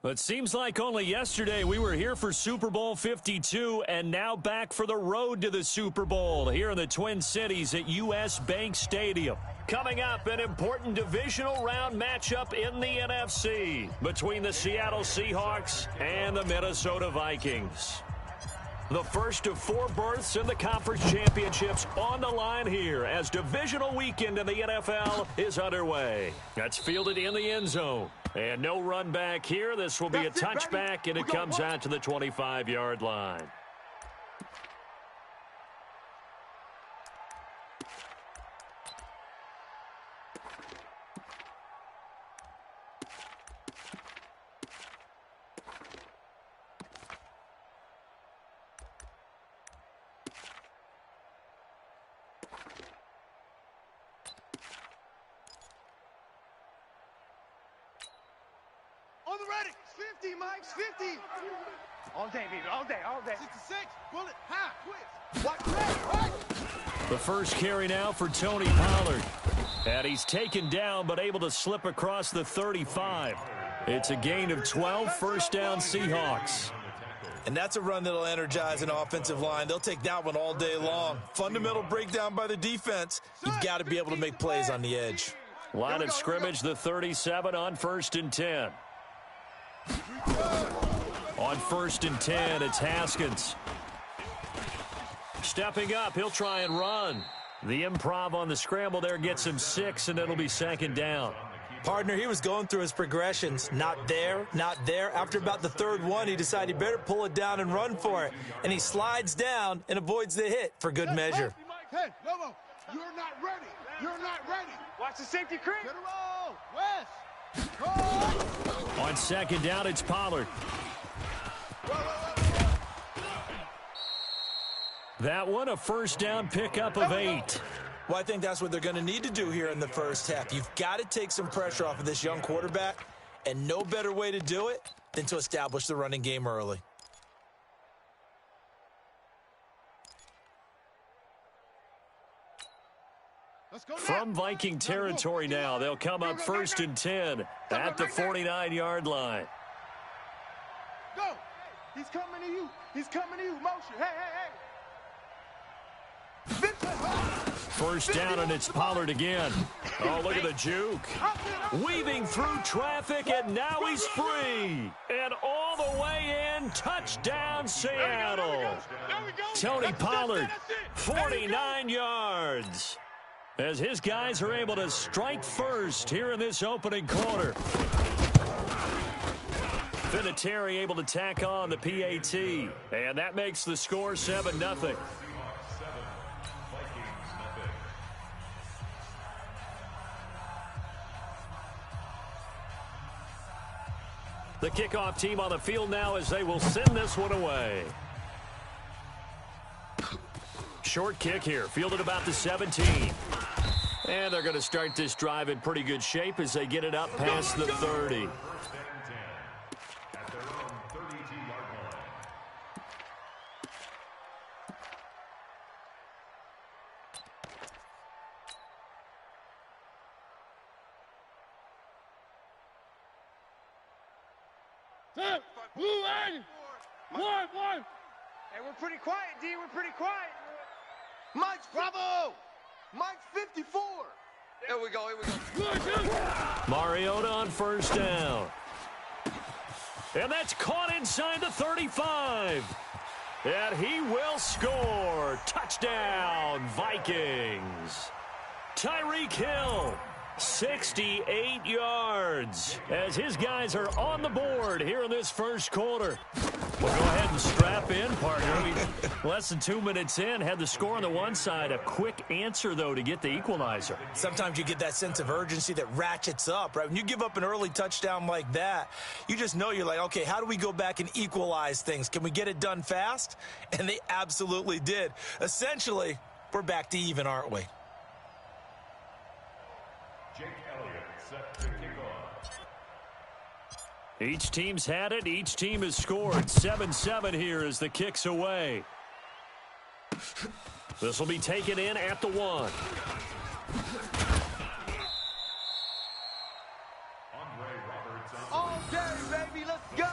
It seems like only yesterday we were here for Super Bowl 52 and now back for the road to the Super Bowl here in the Twin Cities at U.S. Bank Stadium. Coming up, an important divisional round matchup in the NFC between the Seattle Seahawks and the Minnesota Vikings. The first of 4 berths in the conference championships on the line here as divisional weekend in the NFL is underway. That's fielded in the end zone. And no run back here. This will be a touchback, and it comes out to the 25-yard line. On the ready. 50, Mike, 50. All day, baby, all day, all day. 66, bullet, high, quick. Watch that, right? The first carry now for Tony Pollard. And he's taken down but able to slip across the 35. It's a gain of 12, first down Seahawks. And that's a run that'll energize an offensive line. They'll take that one all day long. Fundamental breakdown by the defense. You've got to be able to make plays on the edge. Line of scrimmage, the 37 on 1st and 10. On 1st and 10, it's Haskins. Stepping up, he'll try and run. The improv on the scramble there gets him 6, and it'll be 2nd down. Partner, he was going through his progressions. Not there, not there. After about the 3rd one, he decided he better pull it down and run for it. And he slides down and avoids the hit for good measure. Hey, Lobo, you're not ready. You're not ready. Watch the safety creep. Get a roll. West. On 2nd down, it's Pollard. That one, a first down pickup of 8. Well, I think that's what they're going to need to do here in the first half. You've got to take some pressure off of this young quarterback, and no better way to do it than to establish the running game early. From Viking territory now, they'll come up 1st and 10 at the 49-yard line. Go. He's coming to you. He's coming to you. Motion. Hey, hey, hey. First down, and it's Pollard again. Oh, look at the juke. Weaving through traffic, and now he's free. And all the way in, touchdown Seattle. Tony Pollard, 49 yards. As his guys are able to strike first here in this opening quarter. Vinatieri able to tack on the PAT. And that makes the score 7-0. The kickoff team on the field now as they will send this one away. Short kick here, fielded about the 17. And they're going to start this drive in pretty good shape as they get it up past the 30. One. Hey, we're pretty quiet, D. We're pretty quiet. Mike's bravo. Mike's 54. Here we go. Mariota on first down. And that's caught inside the 35. And he will score. Touchdown, Vikings. Tyreek Hill, 68 yards. As his guys are on the board here in this first quarter. We'll go ahead and strap in, partner. Less than 2 minutes in, had the score on the one side. A quick answer, though, to get the equalizer. Sometimes you get that sense of urgency that ratchets up, right? When you give up an early touchdown like that, you just know you're like, okay, how do we go back and equalize things? Can we get it done fast? And they absolutely did. Essentially, we're back to even, aren't we? Each team's had it. Each team has scored. 7-7 here as the kick's away. This will be taken in at the 1. All day, baby. Let's Go!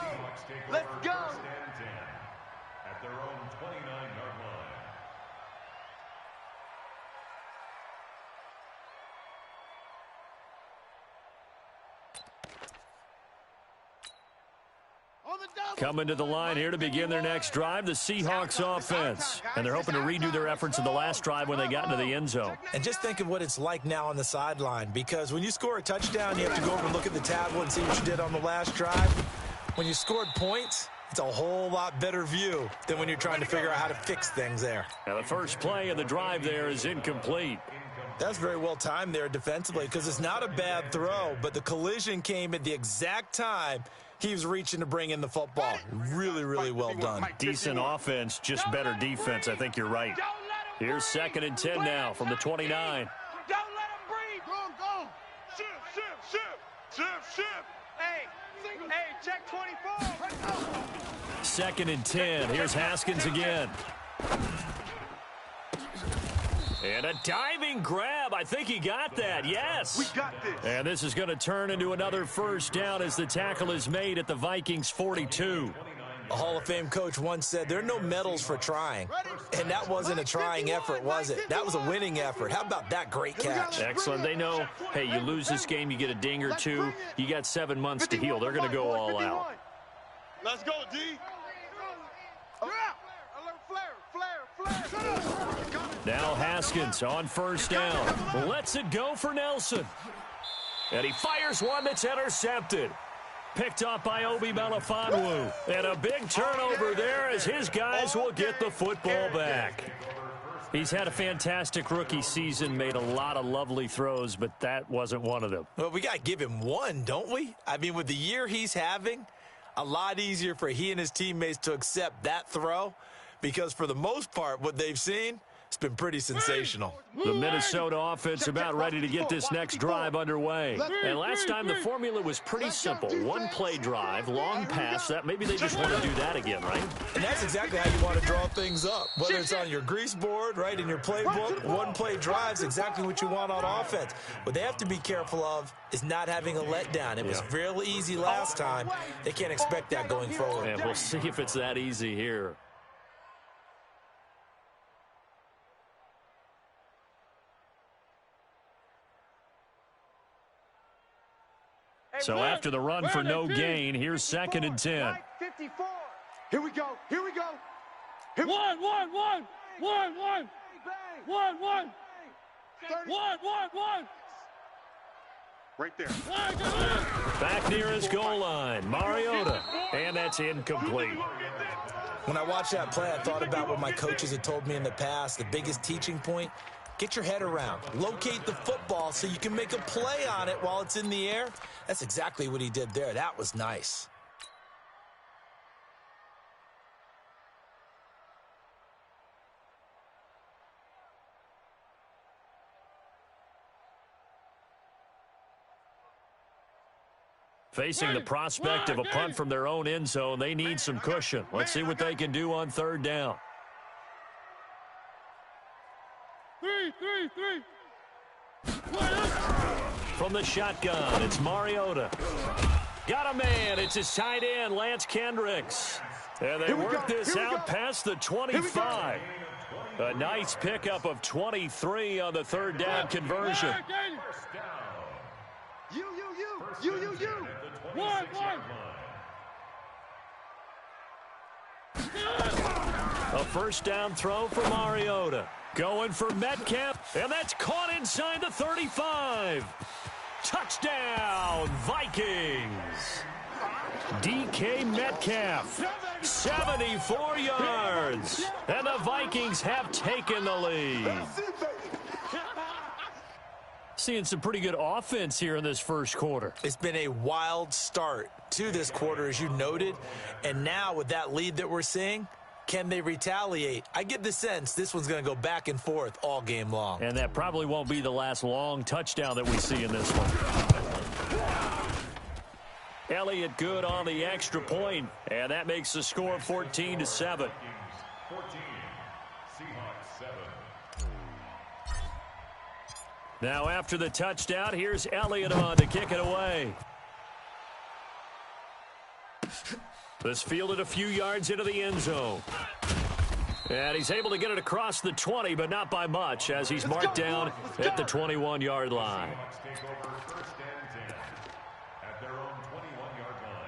Let's go! At their own 29-yard line. Coming to the line here to begin their next drive, the Seahawks offense. And they're hoping to redo their efforts in the last drive when they got into the end zone. And just think of what it's like now on the sideline, because when you score a touchdown, you have to go over and look at the tablet and see what you did on the last drive. When you scored points, it's a whole lot better view than when you're trying to figure out how to fix things there. Now the first play of the drive there is incomplete. That's very well timed there defensively, because it's not a bad throw, but the collision came at the exact time he was reaching to bring in the football. Really, really well done. Decent offense, just better defense. I think you're right. Here's 2nd and 10 now from the 29. Don't let him breathe. Go. Shift. Hey, check 24. 2nd and 10. Here's Haskins again. And a diving grab. I think he got that. Yes. We got this. And this is going to turn into another first down as the tackle is made at the Vikings 42. A Hall of Fame coach once said, there are no medals for trying. And that wasn't a trying effort, was it? That was a winning effort. How about that great catch? Excellent. They know, hey, you lose this game, you get a ding or two. You got 7 months to heal. They're going to go all out. Let's go, D. Now Haskins on first down. Lets it go for Nelson. And he fires one that's intercepted. Picked up by Obi Melifonwu. And a big turnover there as his guys will get the football back. He's had a fantastic rookie season, made a lot of lovely throws, but that wasn't one of them. Well, we got to give him one, don't we? I mean, with the year he's having, a lot easier for he and his teammates to accept that throw, because for the most part, what they've seen, it's been pretty sensational. The Minnesota offense about ready to get this next drive underway. And last time the formula was pretty simple. One play drive, long pass. That maybe they just want to do that again, right? And that's exactly how you want to draw things up. Whether it's on your grease board, right, in your playbook, one play drive is exactly what you want on offense. What they have to be careful of is not having a letdown. It was real easy last time. They can't expect that going forward. And we'll see if it's that easy here. So after the run for no gain, here's 2nd and 10. 54. Here we go. One. Right there. Back near his goal line, Mariota. And that's incomplete. When I watched that play, I thought about what my coaches had told me in the past. The biggest teaching point, get your head around. Locate the football so you can make a play on it while it's in the air. That's exactly what he did there. That was nice. Facing the prospect of a punt from their own end zone, they need some cushion. Let's see what they can do on 3rd down. From the shotgun, it's Mariota. Got a man. It's his tight end, Lance Kendricks. And they work this out past the 25. A nice pickup of 23 on the 3rd down conversion. You. One. A first down throw for Mariota. Going for Metcalf, and that's caught inside the 35. Touchdown, Vikings. DK Metcalf, 74 yards. And the Vikings have taken the lead. Seeing some pretty good offense here in this first quarter. It's been a wild start to this quarter, as you noted. And now with that lead that we're seeing, can they retaliate? I get the sense this one's going to go back and forth all game long. And that probably won't be the last long touchdown that we see in this one. Elliott good on the extra point, and that makes the score 14-7. 14, Seahawks 7. Now after the touchdown, here's Elliott on to kick it away. This fielded a few yards into the end zone. And he's able to get it across the 20, but not by much, as he's marked down at the 21-yard line. Seahawks take over first and 10 at their own 21-yard line.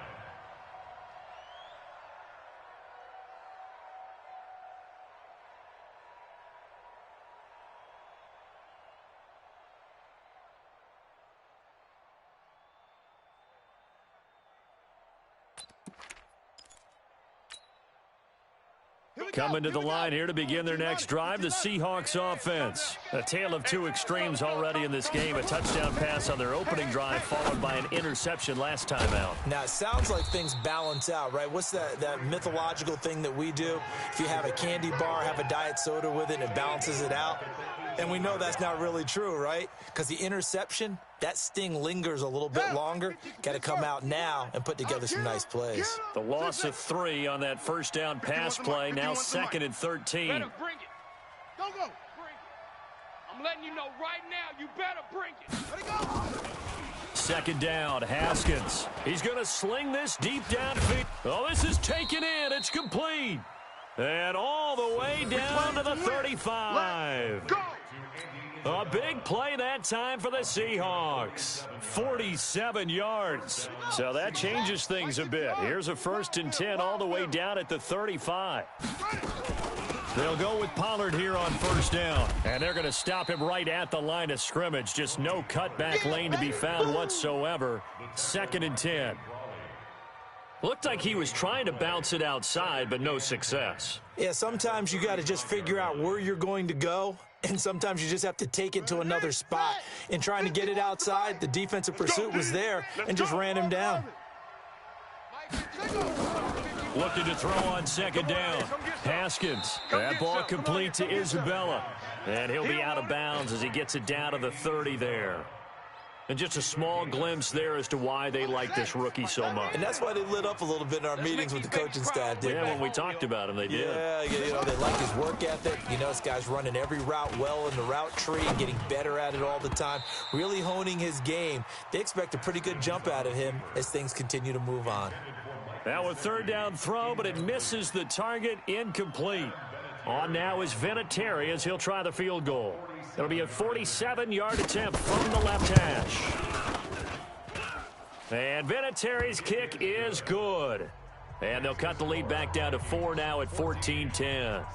Coming to the line here to begin their next drive, the Seahawks offense. A tale of two extremes already in this game. A touchdown pass on their opening drive, followed by an interception last time out. Now, it sounds like things balance out, right? What's that mythological thing that we do? If you have a candy bar, have a diet soda with it, and it balances it out. And we know that's not really true, right? Because the interception, that sting lingers a little bit longer. Got to come out now and put together some nice plays. The loss of 3 on that first down pass play, now 2nd and 13. Better bring it. Go. Bring it. I'm letting you know right now, you better bring it. Let it go. 2nd down, Haskins. He's going to sling this deep downfield. Oh, this is taken in. It's complete. And all the way down to the 35. Go. A big play that time for the Seahawks. 47 yards. So that changes things a bit. Here's a 1st and 10 all the way down at the 35. They'll go with Pollard here on 1st down. And they're going to stop him right at the line of scrimmage. Just no cutback lane to be found whatsoever. 2nd and 10. Looked like he was trying to bounce it outside, but no success. Yeah, sometimes you got to just figure out where you're going to go, and sometimes you just have to take it to another spot. In trying to get it outside, the defensive pursuit was there and just ran him down. Looking to throw on 2nd down. Haskins. That ball complete to Isabella. And he'll be out of bounds as he gets it down to the 30 there. And just a small glimpse there as to why they like this rookie so much. And that's why they lit up a little bit in our meetings with the coaching staff, didn't they? Yeah, when we talked about him, they did. Yeah, you know, they like his work ethic. You know, this guy's running every route well in the route tree and getting better at it all the time, really honing his game. They expect a pretty good jump out of him as things continue to move on. Now a 3rd down throw, but it misses the target, incomplete. On now is Vinatieri as he'll try the field goal. It'll be a 47-yard attempt from the left hash. And Vinatieri's kick is good. And they'll cut the lead back down to 4 now at 14-10.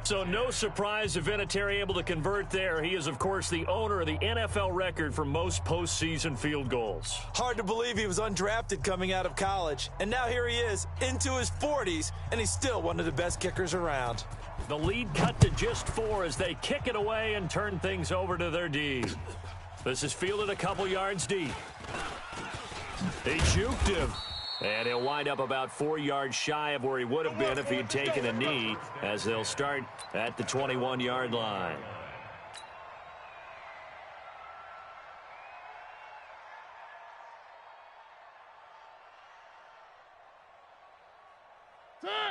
So no surprise if Vinatieri able to convert there. He is, of course, the owner of the NFL record for most postseason field goals. Hard to believe he was undrafted coming out of college. And now here he is into his 40s, and he's still one of the best kickers around. The lead cut to just 4 as they kick it away and turn things over to their D. This is fielded a couple yards deep. He juked him. And he'll wind up about 4 yards shy of where he would have been if he had taken a knee, as they'll start at the 21-yard line.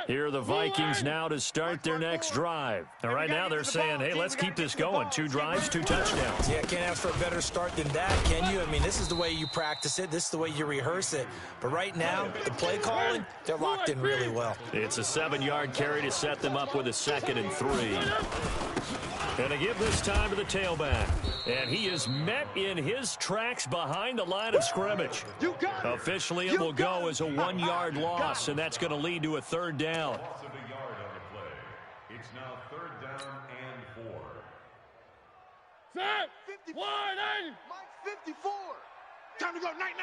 Here are the Vikings now to start their next drive. And right now they're saying, hey, let's keep this going. 2 drives, 2 touchdowns. Yeah, can't ask for a better start than that, can you? I mean, this is the way you practice it. This is the way you rehearse it. But right now, the play calling, they're locked in really well. It's a 7-yard carry to set them up with a 2nd and 3. And to give this time to the tailback. And he is met in his tracks behind the line of scrimmage. Officially, it will go as a 1-yard loss, and that's going to lead to a 3rd down. Loss of a yard on the play. It's now 3rd down and 4. Set. 180. Mike 54. Time to go. Night.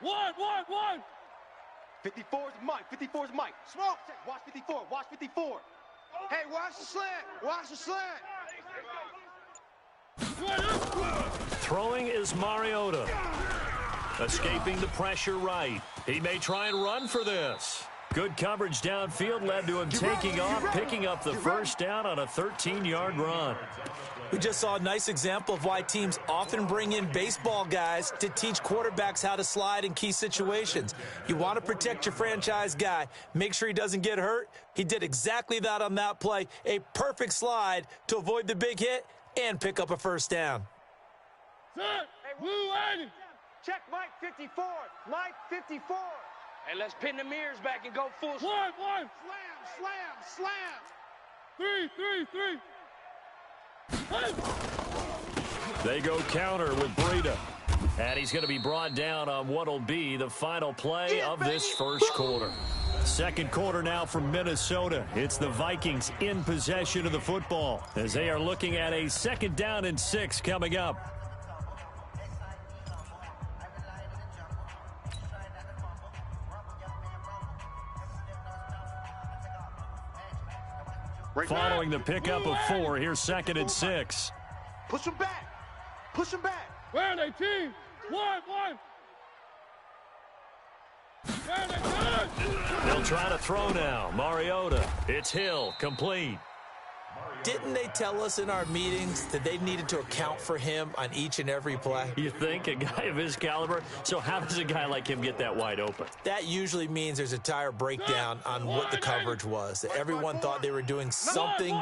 1. 54 is Mike. 54 is Mike. Smoke. Watch 54. Watch 54. Hey, watch the slant. Watch the slant. Throwing is Mariota. Escaping the pressure right. He may try and run for this. Good coverage downfield led to him taking off, picking up the 1st down on a 13-yard run. We just saw a nice example of why teams often bring in baseball guys to teach quarterbacks how to slide in key situations. You want to protect your franchise guy. Make sure he doesn't get hurt. He did exactly that on that play. A perfect slide to avoid the big hit and pick up a 1st down. Set. 280. Check Mike 54. Mike 54. Hey, let's pin the mirrors back and go full. One. Slam. Three. They go counter with Breida. And he's going to be brought down on what will be the final play of this first quarter. Second quarter now from Minnesota. It's the Vikings in possession of the football as they are looking at a 2nd down and 6 coming up. Following the pickup of 4, here's 2nd and 6. Push him back. Where are they, team? One. Where are they? They'll try to throw now. Mariota. It's Hill. Complete. Didn't they tell us in our meetings that they needed to account for him on each and every play? You think? A guy of his caliber? So how does a guy like him get that wide open? That usually means there's a tire breakdown on what the coverage was. That everyone thought they were doing something,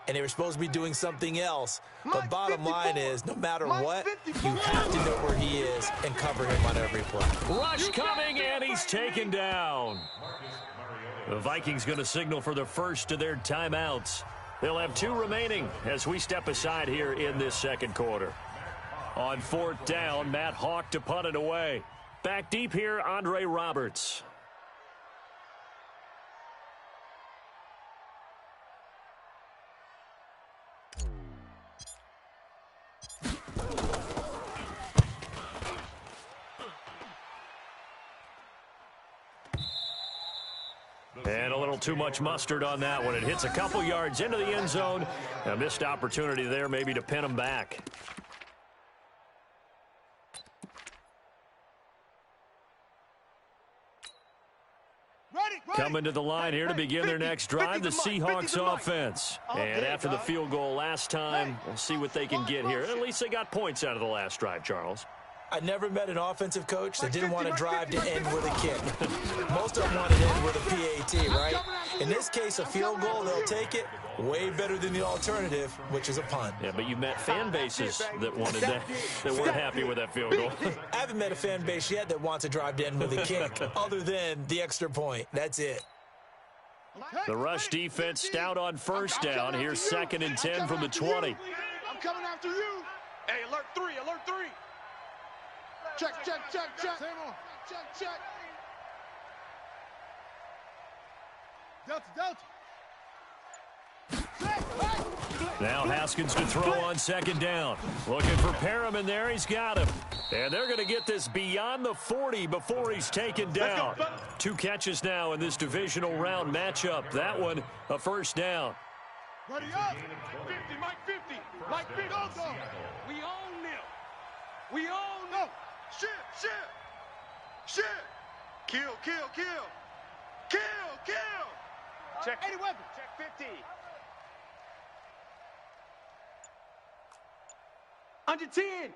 and they were supposed to be doing something else. But bottom line is, no matter what, you have to know where he is and cover him on every play. Rush coming, and he's taken down. The Vikings going to signal for the first of their timeouts. They'll have 2 remaining as we step aside here in this second quarter. On 4th down, Matt Hawk to punt it away. Back deep here, Andre Roberts. And a little too much mustard on that one. It hits a couple yards into the end zone. A missed opportunity there maybe to pin him back. Coming to the line here to begin their next drive, the Seahawks offense. And after the field goal last time, we'll see what they can get here. At least they got points out of the last drive, Charles. I never met an offensive coach that didn't want to drive to end with a kick. Most of them wanted to end with a PAT, right? In this case, a field goal, they'll take it. Way better than the alternative, which is a punt. Yeah, but you've met fan bases that wanted that, that weren't happy with that field goal. I haven't met a fan base yet that wants to drive to end with a kick, other than the extra point. That's it. The rush defense stout on 1st down. Here's 2nd and 10 from the 20. I'm coming after you. Hey, alert 3. Check. Delta. Now Haskins to throw on 2nd down. Looking for Perriman there. He's got him. And they're going to get this beyond the 40 before he's taken down. 2 catches now in this divisional round matchup. That one, a 1st down. Ready up. 50, Mike 50. Mike 50. Go. We own them. We own them. Shit. Kill. Check 80 weapon. Check 50. Under 10.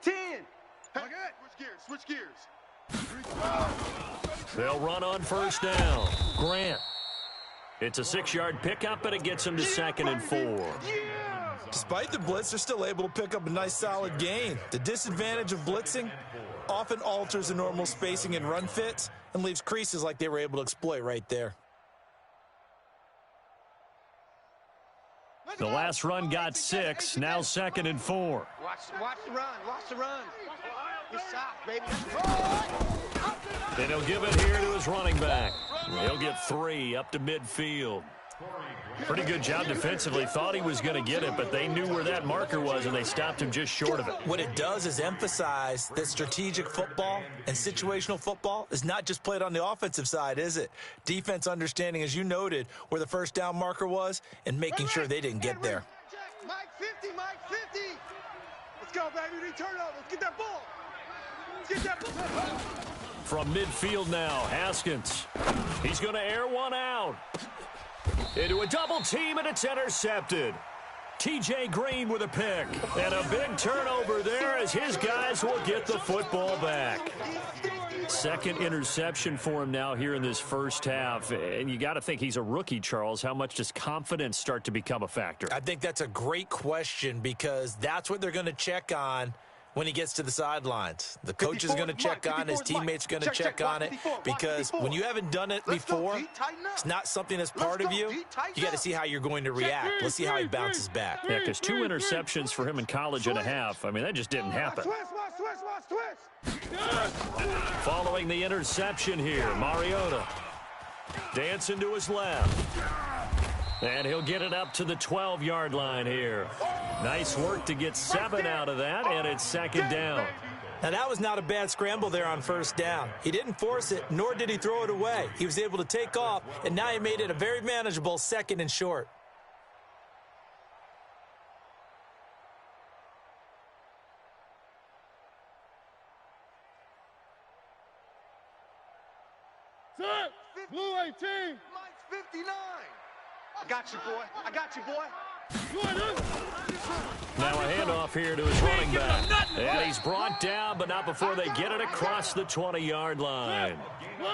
10. Hey, switch gears. They'll run on 1st down. Grant. It's a 6-yard pickup, but it gets him to 2nd and 4. Despite the blitz, they're still able to pick up a nice solid gain. The disadvantage of blitzing often alters the normal spacing and run fits and leaves creases like they were able to exploit right there. The last run got 6, now 2nd and 4. Watch the run. Good shot, baby. And he'll give it here to his running back. He'll get 3 up to midfield. Pretty good job defensively. Thought he was going to get it, but they knew where that marker was, and they stopped him just short of it. What it does is emphasize that strategic football and situational football is not just played on the offensive side, is it? Defense understanding, as you noted, where the 1st down marker was and making sure they didn't get there. Mike 50. Let's go, baby. We turn over. Let's get that ball. From midfield now, Haskins. He's going to air one out. Into a double team, and it's intercepted. T.J. Green with a pick. And a big turnover there as his guys will get the football back. 2nd interception for him now here in this first half. And you got to think he's a rookie, Charles. How much does confidence start to become a factor? I think that's a great question because that's what they're going to check on when he gets to the sidelines. The coach is going to check on, his teammates going to check on it, because when you haven't done it before, it's not something that's part of you. You got to see how you're going to react. Let's see how he bounces back. Yeah, because 2 interceptions for him in college and a half. I mean, that just didn't happen. Following the interception here, Mariota dancing to his left. And he'll get it up to the 12-yard line here. Nice work to get 7 out of that, and it's second down. Now, that was not a bad scramble there on first down. He didn't force it, nor did he throw it away. He was able to take off, and now he made it a very manageable 2nd and short. Set. Blue 18. Mike's 59. I got you, boy. I got you, boy. Now a handoff here to his running back. And he's brought down, but not before they get it across the 20-yard line.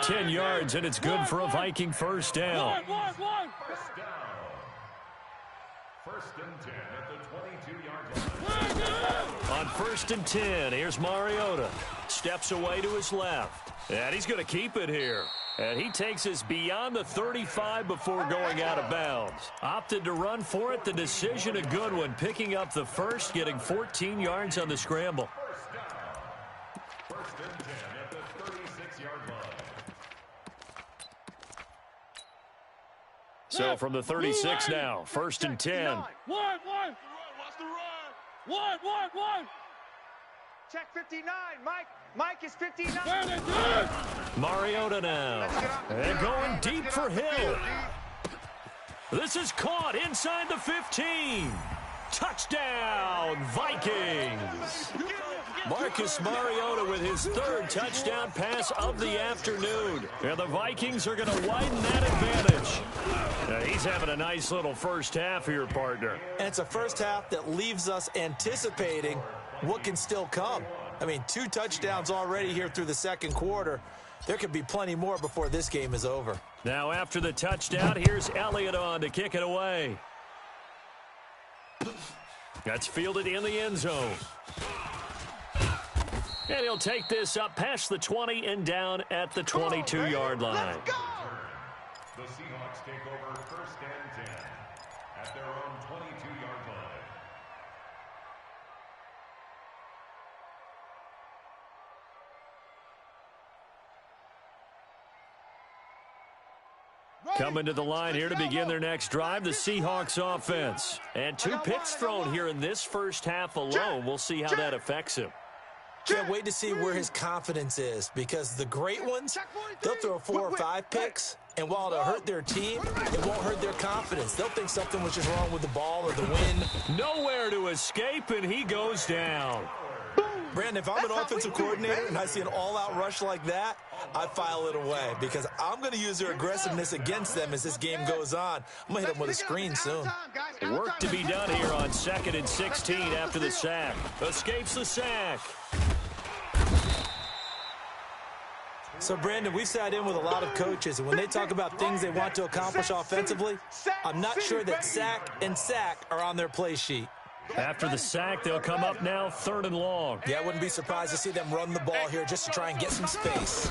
10 yards, and it's good for a Viking first down. First and 10 at the 22-yard line. On 1st and 10, here's Mariota. Steps away to his left. And he's going to keep it here. And he takes us beyond the 35 before going out of bounds. Opted to run for it. The decision a good one. Picking up the first, getting 14 yards on the scramble. First and 10 at the 36-yard line. So from the 36 now, 1st and 10. One. Watch the run. One. Check 59. Mike is 59. Mariota now. And going deep for Hill. This is caught inside the 15. Touchdown, Vikings. Marcus Mariota with his 3rd touchdown pass of the afternoon. And the Vikings are going to widen that advantage. He's having a nice little first half here, partner. And it's a first half that leaves us anticipating what can still come. I mean, 2 touchdowns already here through the 2nd quarter. There could be plenty more before this game is over. Now after the touchdown, here's Elliott on to kick it away. That's fielded in the end zone. And he'll take this up past the 20 and down at the 22-yard line. The Seahawks take over 1st and 10 at their own 22-yard line. Coming to the line here to begin their next drive, the Seahawks offense. And 2 picks thrown here in this first half alone. We'll see how that affects him. Can't wait to see where his confidence is, because the great ones, they'll throw 4 or 5 picks, and while it'll hurt their team, it won't hurt their confidence. They'll think something was just wrong with the ball or the wind. Nowhere to escape, and he goes down. Brandon, if I'm an offensive coordinator and I see an all-out rush like that, I file it away, because I'm going to use their aggressiveness against them as this game goes on. I'm going to hit them with a screen soon. Work to be done here on 2nd and 16 after the sack. Escapes the sack. So, Brandon, we've sat in with a lot of coaches, and when they talk about things they want to accomplish offensively, I'm not sure that sack and sack are on their play sheet. After the sack, they'll come up now 3rd and long. Yeah, I wouldn't be surprised to see them run the ball here just to try and get some space.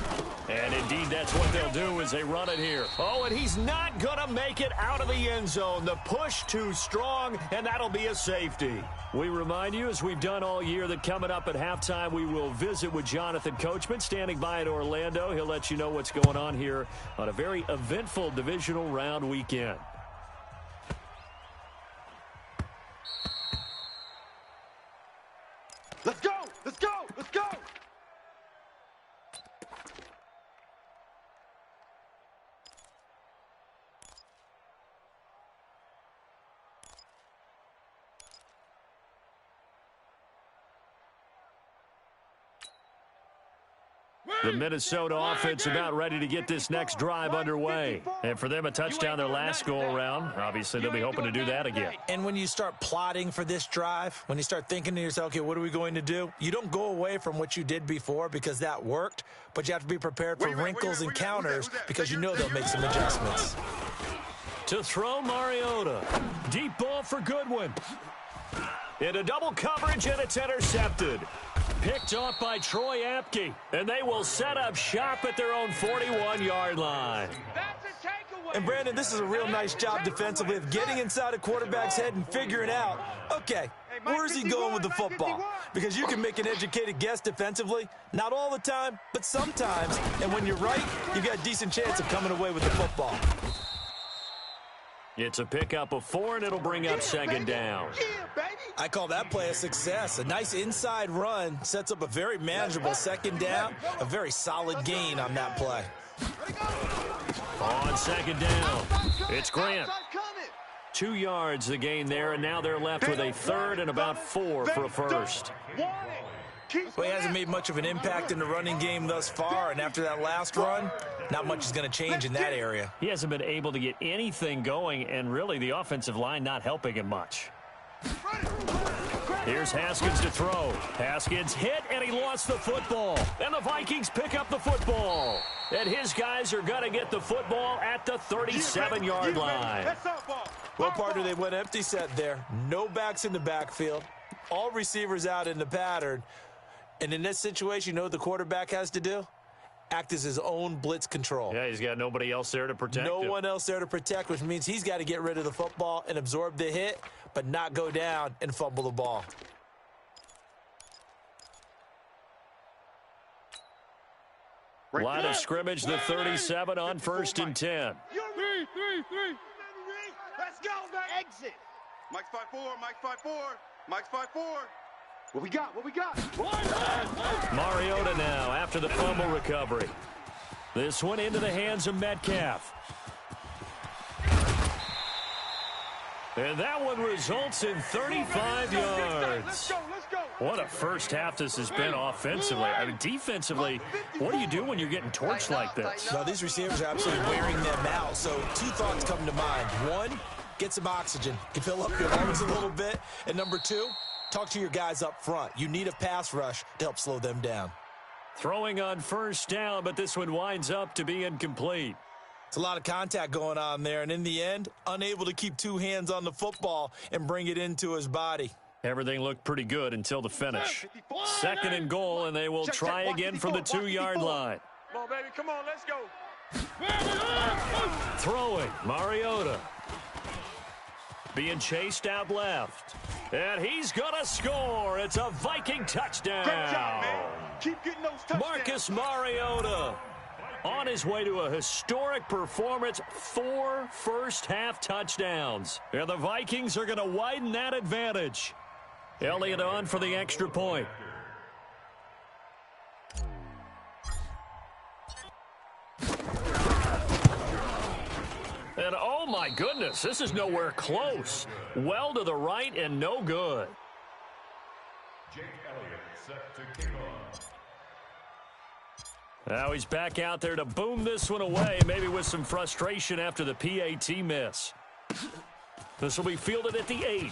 And indeed, that's what they'll do as they run it here. Oh, and he's not going to make it out of the end zone. The push too strong, and that'll be a safety. We remind you, as we've done all year, that coming up at halftime, we will visit with Jonathan Coachman, standing by in Orlando. He'll let you know what's going on here on a very eventful divisional round weekend. Let's go! Let's go! Let's go! The Minnesota offense about ready to get this next drive underway. And for them, a touchdown their last go-around. Obviously, they'll be hoping to do that again. And when you start plotting for this drive, when you start thinking to yourself, okay, what are we going to do? You don't go away from what you did before because that worked, but you have to be prepared for wrinkles and counters because you know they'll make some adjustments. To throw, Mariota. Deep ball for Goodwin. Into double coverage, and it's intercepted. picked off by Troy Apke. And they will set up shop at their own 41-yard line. That's a takeaway. And, Brandon, this is a real nice job defensively of getting inside a quarterback's head and figuring out, okay, where's he going with the football? Because you can make an educated guess defensively. Not all the time, but sometimes. And when you're right, you've got a decent chance of coming away with the football. It's a pickup of 4, and it'll bring up second down. I call that play a success. A nice inside run sets up a very manageable second down, a very solid gain on that play. On second down, it's Grant. 2 yards the gain there, and now they're left with a third and about 4 for a first. Well, he hasn't made much of an impact in the running game thus far, and after that last run, not much is going to change in that area. He hasn't been able to get anything going, and really the offensive line not helping him much. Here's Haskins to throw. Haskins hit, and he lost the football. And the Vikings pick up the football. And his guys are going to get the football at the 37-yard line. Well, partner, they went empty set there. No backs in the backfield. All receivers out in the pattern. And in this situation, you know what the quarterback has to do? Act as his own blitz control. Yeah, he's got nobody else there to protect him. No one else there to protect, which means he's got to get rid of the football and absorb the hit, but not go down and fumble the ball. Line of scrimmage, the 37 on 1st and 10. 3. Let's go, man. Exit. Mike's 5-4, Mike's 5-4, Mike's 5-4. What we got? What we got? Mariota now after the fumble recovery. This one into the hands of Metcalf. And that one results in 35 yards. Let's go. What a first half this has been offensively. I mean, defensively, what do you do when you're getting torched like this? Now, these receivers are absolutely wearing them out. So 2 thoughts come to mind. 1, get some oxygen. You fill up your lungs a little bit. And number 2, talk to your guys up front. You need a pass rush to help slow them down. Throwing on 1st down, but this one winds up to be incomplete. It's a lot of contact going on there, and in the end, unable to keep 2 hands on the football and bring it into his body. Everything looked pretty good until the finish. 2nd and goal, and they will try again from the 2-yard line. Come on, baby. Come on, let's go. Throwing, Mariota. Being chased out left. And he's going to score. It's a Viking touchdown. Great job, man. Keep getting those touchdowns. Marcus Mariota on his way to a historic performance, 4 first-half touchdowns. And the Vikings are going to widen that advantage. Elliott on for the extra point. And oh my goodness, this is nowhere close. Well to the right and no good. Jake Elliott set to kick off. Now he's back out there to boom this one away, maybe with some frustration after the PAT miss. This will be fielded at the 8.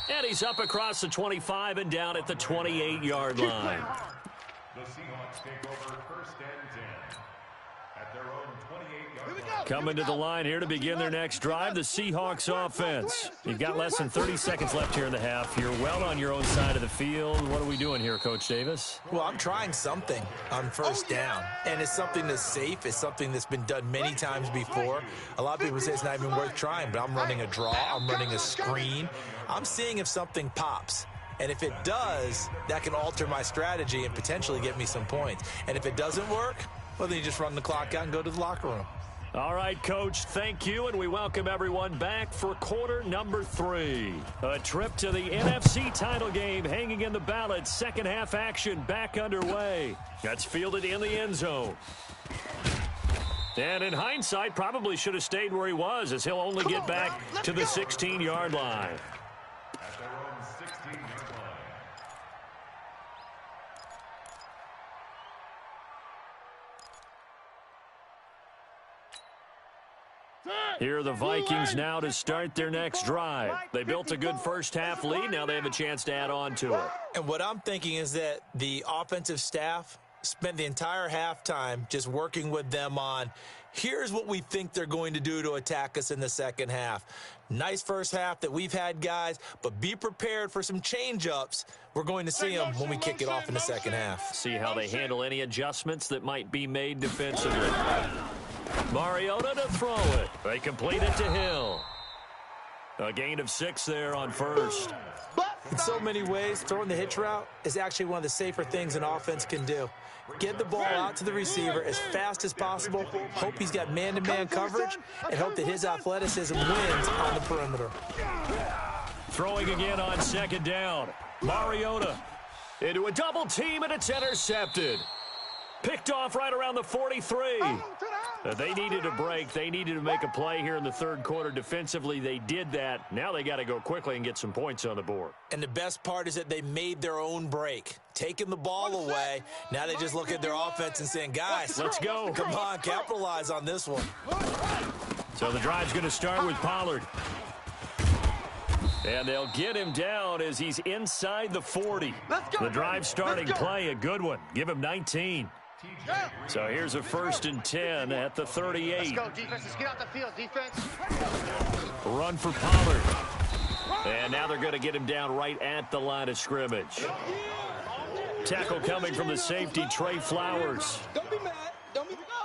And he's up across the 25 and down at the 28-yard line. The Seahawks take over 1st and 10 at their own 28-yard line. Coming to the line here to begin their next drive, the Seahawks offense. You've got less than 30 seconds left here in the half. You're well on your own side of the field. What are we doing here, Coach Davis? Well, I'm trying something on 1st down, and it's something that's safe. It's something that's been done many times before. A lot of people say it's not even worth trying, but I'm running a draw. I'm running a screen. I'm seeing if something pops. And if it does, that can alter my strategy and potentially get me some points. And if it doesn't work, well, then you just run the clock out and go to the locker room. All right, Coach, thank you, and we welcome everyone back for quarter number 3. A trip to the NFC title game hanging in the balance. Second half action back underway. That's fielded in the end zone. And in hindsight, probably should have stayed where he was, as he'll only get back to the 16-yard line. At their own 16-yard line. Here are the Vikings now to start their next drive. They built a good first-half lead. Now they have a chance to add on to it. And what I'm thinking is that the offensive staff spent the entire halftime just working with them on, here's what we think they're going to do to attack us in the second half. Nice first half that we've had, guys, but be prepared for some change-ups. We're going to see them when we kick it off in the second half. See how they handle any adjustments that might be made defensively. Mariota to throw it. They complete it to Hill. A gain of 6 there on first. In so many ways, throwing the hitch route is actually one of the safer things an offense can do. Get the ball out to the receiver as fast as possible, hope he's got man-to-man coverage, and hope that his athleticism wins on the perimeter. Throwing again on second down. Mariota into a double team, and it's intercepted. Picked off right around the 43. They needed a break. They needed to make a play here in the third quarter. Defensively, they did that. Now they got to go quickly and get some points on the board. And the best part is that they made their own break. Taking the ball away. Now they just look at their offense and saying, guys, let's go. Come on, capitalize on this one. So the drive's going to start with Pollard. And they'll get him down as he's inside the 40. The drive starting play, a good one. Give him 19. So here's a 1st and 10 at the 38. Let's go, defense. Let's get out the field, defense. Run for Pollard. And now they're going to get him down right at the line of scrimmage. Tackle coming from the safety, Trey Flowers. Don't be mad.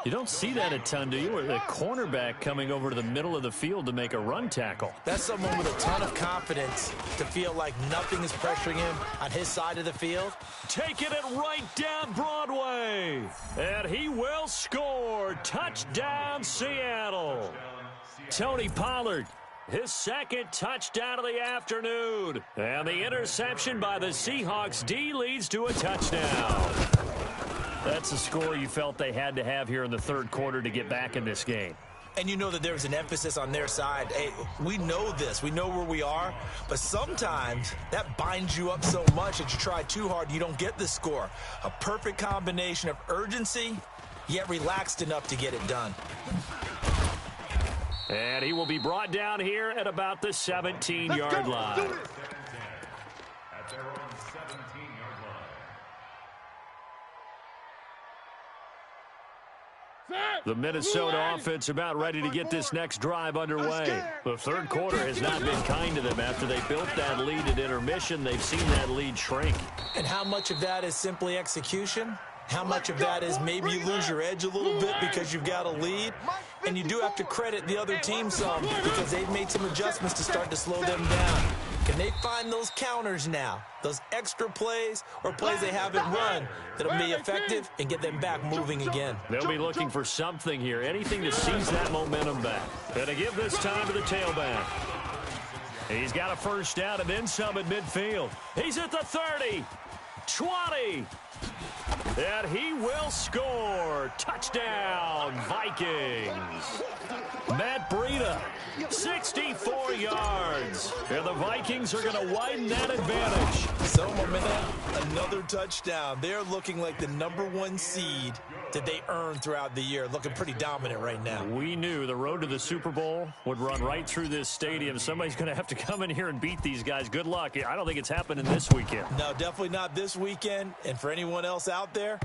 You don't see that a ton, do you? Or the cornerback coming over to the middle of the field to make a run tackle. That's someone with a ton of confidence to feel like nothing is pressuring him on his side of the field. Taking it right down Broadway. And he will score. Touchdown, Seattle. Tony Pollard, his second touchdown of the afternoon. And the interception by the Seahawks D leads to a touchdown. That's a score you felt they had to have here in the third quarter to get back in this game. And you know that there's an emphasis on their side. Hey, we know this. We know where we are. But sometimes that binds you up so much that you try too hard, you don't get the score. A perfect combination of urgency, yet relaxed enough to get it done. And he will be brought down here at about the 17-yard line. At their own 17-yard line. The Minnesota offense about ready to get this next drive underway. The third quarter has not been kind to them. After they built that lead at intermission, they've seen that lead shrink. And how much of that is simply execution? How much of that is maybe you lose your edge a little bit because you've got a lead? And you do have to credit the other team some because they've made some adjustments to start to slow them down. Can they find those counters now, those extra plays or plays they haven't run that'll be effective and get them back moving again? They'll be looking for something here, anything to seize that momentum back. And to give this time to the tailback. He's got a first down and then some at midfield. He's at the 30, 20. And he will score. Touchdown, Vikings. Matt Breida, 64 yards. And the Vikings are going to widen that advantage. So, my man, another touchdown. They're looking like the #1 seed that they earned throughout the year. Looking pretty dominant right now. We knew the road to the Super Bowl would run right through this stadium. Somebody's going to have to come in here and beat these guys. Good luck. I don't think it's happening this weekend. No, definitely not this weekend. And for anyone else out there,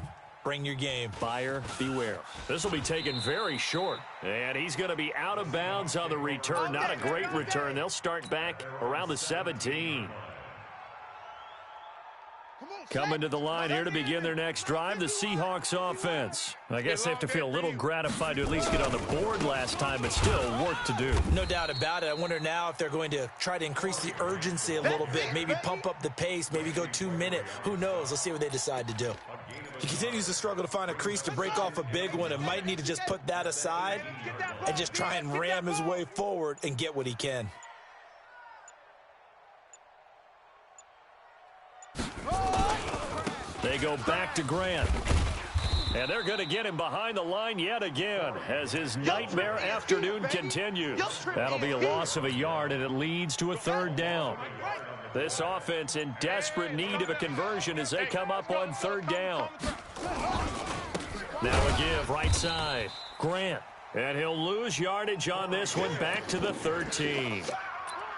bring your game. Buyer beware. This will be taken very short. And he's going to be out of bounds on the return. Not a great return. They'll start back around the 17. Coming to the line here to begin their next drive, the Seahawks offense. I guess they have to feel a little gratified to at least get on the board last time, but still work to do. No doubt about it. I wonder now if they're going to try to increase the urgency a little bit, maybe pump up the pace, maybe go 2-minute. Who knows? Let's see what they decide to do. He continues to struggle to find a crease to break off a big one and might need to just put that aside and just try and ram his way forward and get what he can. They go back to Grant. And they're going to get him behind the line yet again as his nightmare afternoon continues. That'll be a loss of a yard, and it leads to a third down. This offense in desperate need of a conversion as they come up on third down. Now a give right side. Grant. And he'll lose yardage on this one back to the 13.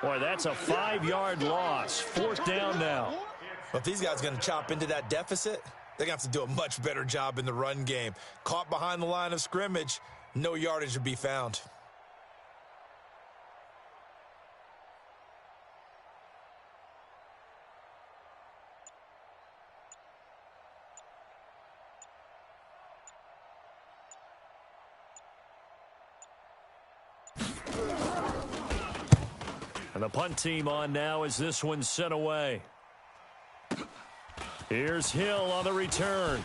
Boy, that's a 5-yard loss. Fourth down now. But if these guys are going to chop into that deficit, They're going to have to do a much better job in the run game. Caught behind the line of scrimmage, no yardage to be found. And the punt team on now as this one's sent away. Here's Hill on the return.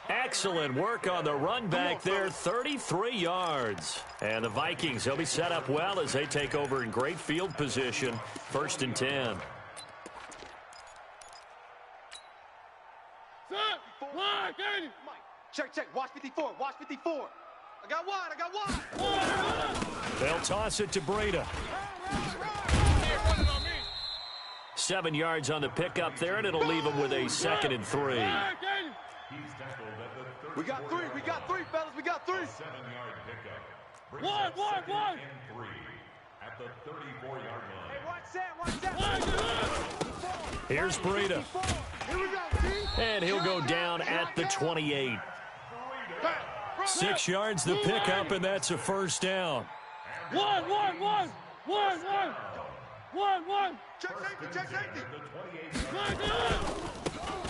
Excellent work on the run back there, 33 yards. And the Vikings, they'll be set up well as they take over in great field position. 1st and 10. Check. Watch 54. Watch 54. I got one. They'll toss it to Breida. 7 yards on the pickup there, and it'll leave him with a 2nd and 3. We got three, fellas. We got 3. 7-yard pickup. One. At the 34-yard line. Hey, watch that. Here's Breida. Here we go, And he'll go down at the 28. 6 yards the pickup, and that's a 1st down. One. Check safety.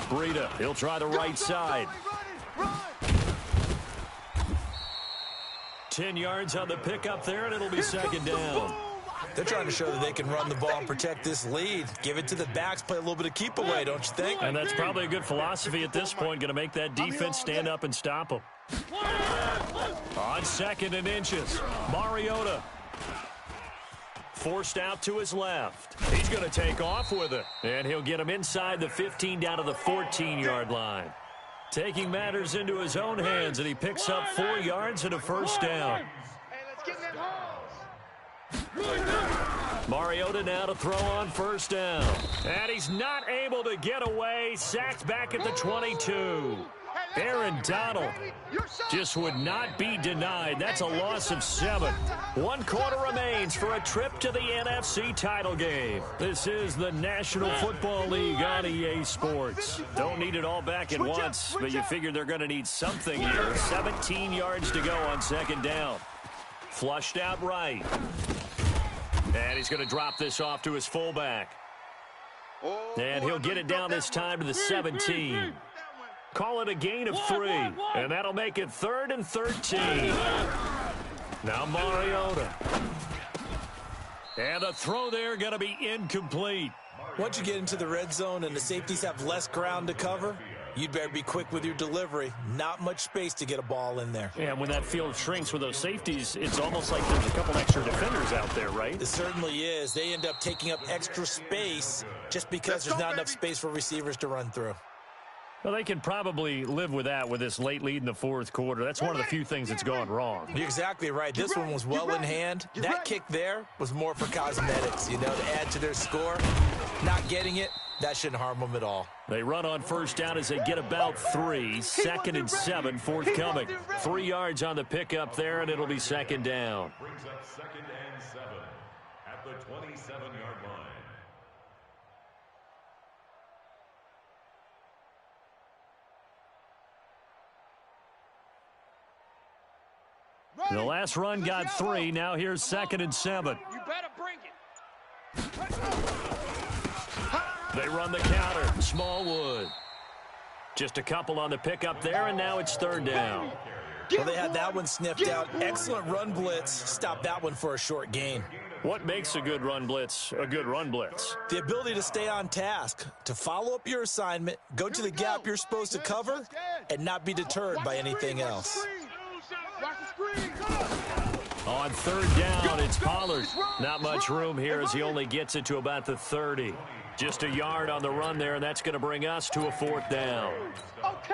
Breida, he'll try the right side. Run. 10 yards on the pickup there, and it'll be 2nd down. They're trying to show that they can run the ball and protect this lead. Give it to the backs, play a little bit of keep away, don't you think? And that's probably a good philosophy at this point, going to make that defense stand up and stop them. On 2nd and inches, Mariota forced out to his left. He's going to take off with it, and he'll get him inside the 15 down to the 14-yard line. Taking matters into his own hands, and he picks up 4 yards and a 1st down. Hey, let's get in that holes. Mariota now to throw on 1st down. And he's not able to get away. Sacked back at the 22. Aaron Donald just would not be denied. That's a loss of 7. 1 quarter remains for a trip to the NFC title game. This is the National Football League on EA Sports. Don't need it all back at once, but you figure they're going to need something here. 17 yards to go on 2nd down. Flushed out right. And he's going to drop this off to his fullback. And he'll get it down this time to the 17. Call it a gain of 3, and that'll make it 3rd and 13. Now Mariota. And the throw there going to be incomplete. Once you get into the red zone and the safeties have less ground to cover, you'd better be quick with your delivery. Not much space to get a ball in there. And when that field shrinks with those safeties, it's almost like there's a couple extra defenders out there, right? It certainly is. They end up taking up extra space just because there's not enough space for receivers to run through. Well, they can probably live with that with this late lead in the 4th quarter. That's one of the few things that's gone wrong. You're exactly right. This one was well in hand. That kick there was more for cosmetics, to add to their score. Not getting it, that shouldn't harm them at all. They run on 1st down as they get about 3. 2nd and 7 forthcoming. 3 yards on the pickup there, and it'll be 2nd down. Brings up 2nd and 7 at the 27-yard line. The last run got 3. Now here's 2nd and 7. You better bring it. They run the counter. Smallwood. Just a couple on the pickup there, and now it's 3rd down. Well, they had that one sniffed out. Excellent run blitz. Stopped that one for a short gain. What makes a good run blitz a good run blitz? The ability to stay on task, to follow up your assignment, go to the gap you're supposed to cover, and not be deterred by anything else. On 3rd down, it's Pollard. Not much room here as he only gets it to about the 30. Just a yard on the run there, and that's going to bring us to a 4th down.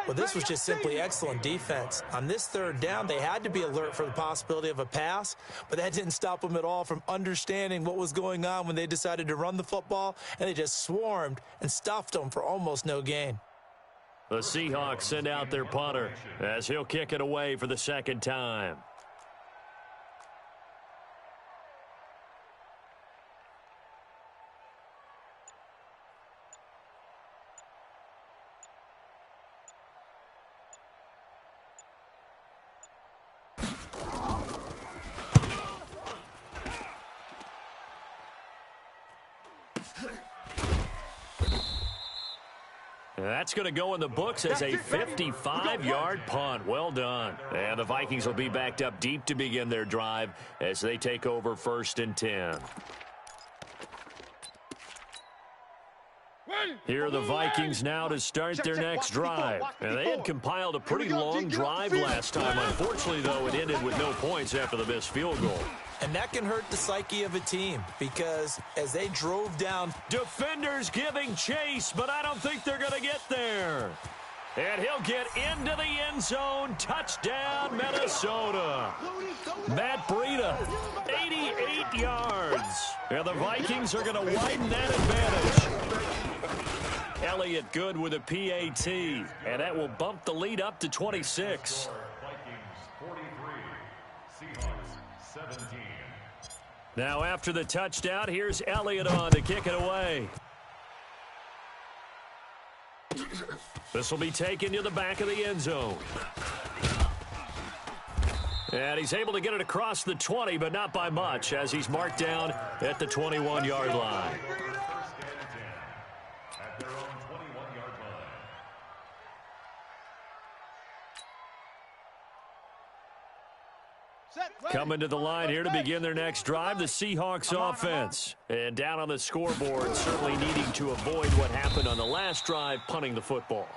Well, this was just simply excellent defense. On this 3rd down, they had to be alert for the possibility of a pass, but that didn't stop them at all from understanding what was going on when they decided to run the football, and they just swarmed and stuffed them for almost no gain. The Seahawks send out their punter as he'll kick it away for the 2nd time. That's going to go in the books as a 55-yard punt. Well done. And the Vikings will be backed up deep to begin their drive as they take over 1st and 10. Here are the Vikings now to start their next drive. And they had compiled a pretty long drive last time. Unfortunately, though, it ended with no points after the missed field goal. And that can hurt the psyche of a team because as they drove down... Defenders giving chase, but I don't think they're going to get there. And he'll get into the end zone. Touchdown, Minnesota. Matt Breida, 88 yards. And the Vikings are going to widen that advantage. Elliott good with a PAT, and that will bump the lead up to 26. Vikings 43, Seahawks 17. Now after the touchdown, here's Elliott on to kick it away. This will be taken to the back of the end zone. And he's able to get it across the 20, but not by much, as he's marked down at the 21-yard line. At their own 21-yard line. Coming to the line here to begin their next drive, the Seahawks offense. And down on the scoreboard, certainly needing to avoid what happened on the last drive, punting the football.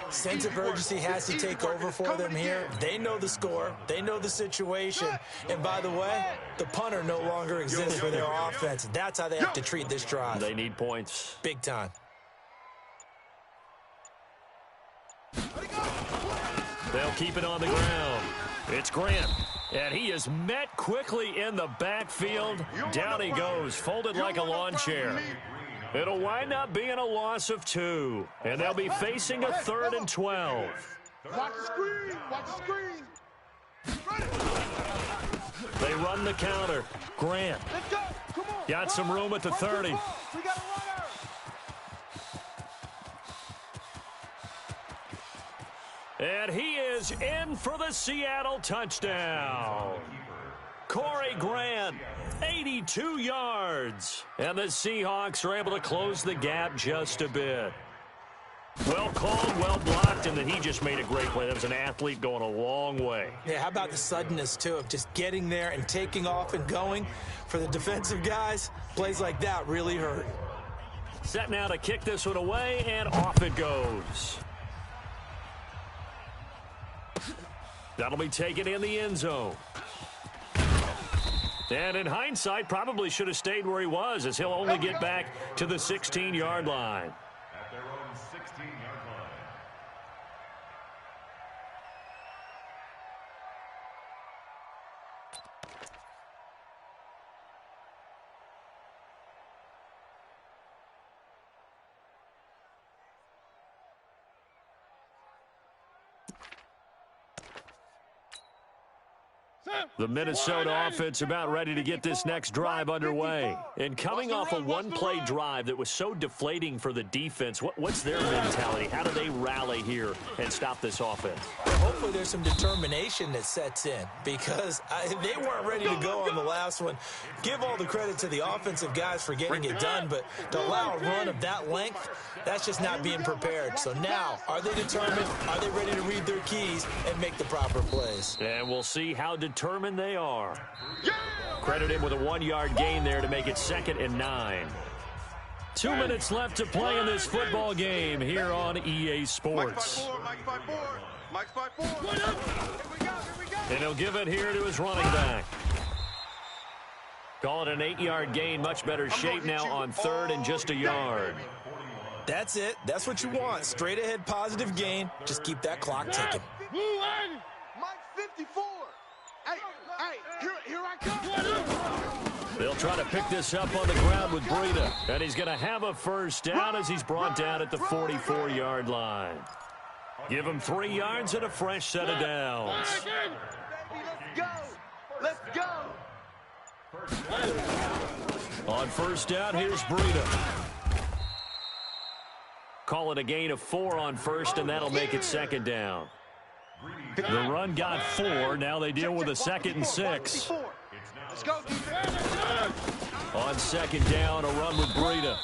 Sense of urgency has to take over for them here. They know the score. They know the situation. And by the way, the punter no longer exists for their offense. That's how they have to treat this drive. They need points. Big time. They'll keep it on the ground. It's Grant. And he is met quickly in the backfield. Down he goes, folded like a lawn chair. It'll wind up being a loss of 2. And they'll be facing a 3rd and 12. Watch the screen. Watch the screen. They run the counter. Grant. Let's go. Come on. Got some room at the 30. We got a runner. And he is in for the Seattle touchdown. Corey Grant, 82 yards. And the Seahawks are able to close the gap just a bit. Well called, well blocked, and then he just made a great play. That was an athlete going a long way. Yeah, how about the suddenness, too, of just getting there and taking off and going? For the defensive guys, plays like that really hurt. Set now to kick this one away, and off it goes. That'll be taken in the end zone. And in hindsight, probably should have stayed where he was, as he'll only get back to the 16-yard line. At their own 16-yard line. The Minnesota offense about ready to get this next drive underway. And coming off a one-play drive that was so deflating for the defense, what's their mentality? How do they rally here and stop this offense? Well, hopefully there's some determination that sets in because they weren't ready to go on the last one. Give all the credit to the offensive guys for getting it done, but to allow a run of that length, that's just not being prepared. So now, are they determined? Are they ready to read their keys and make the proper plays? And we'll see how determined they are. Credit him with a 1-yard gain there to make it 2nd and 9. 2 minutes left to play in this football game here on EA Sports. Mike's 5-4. Here we go. And he'll give it here to his running back. Call it an 8-yard gain. Much better shape now on 3rd and just a yard. That's it. That's what you want. Straight ahead positive gain. Just keep that clock ticking. Mike 54. Hey, here I come. They'll try to pick this up on the ground with Breida. And he's going to have a first down as he's brought down at the 44-yard line. Give him 3 yards and a fresh set of downs. Let's go. On first down, here's Breida. Call it a gain of 4 on first, and that'll make it 2nd down. The run got 4. Now they deal with a 2nd and 6. Let's go. On 2nd down, a run with Breida.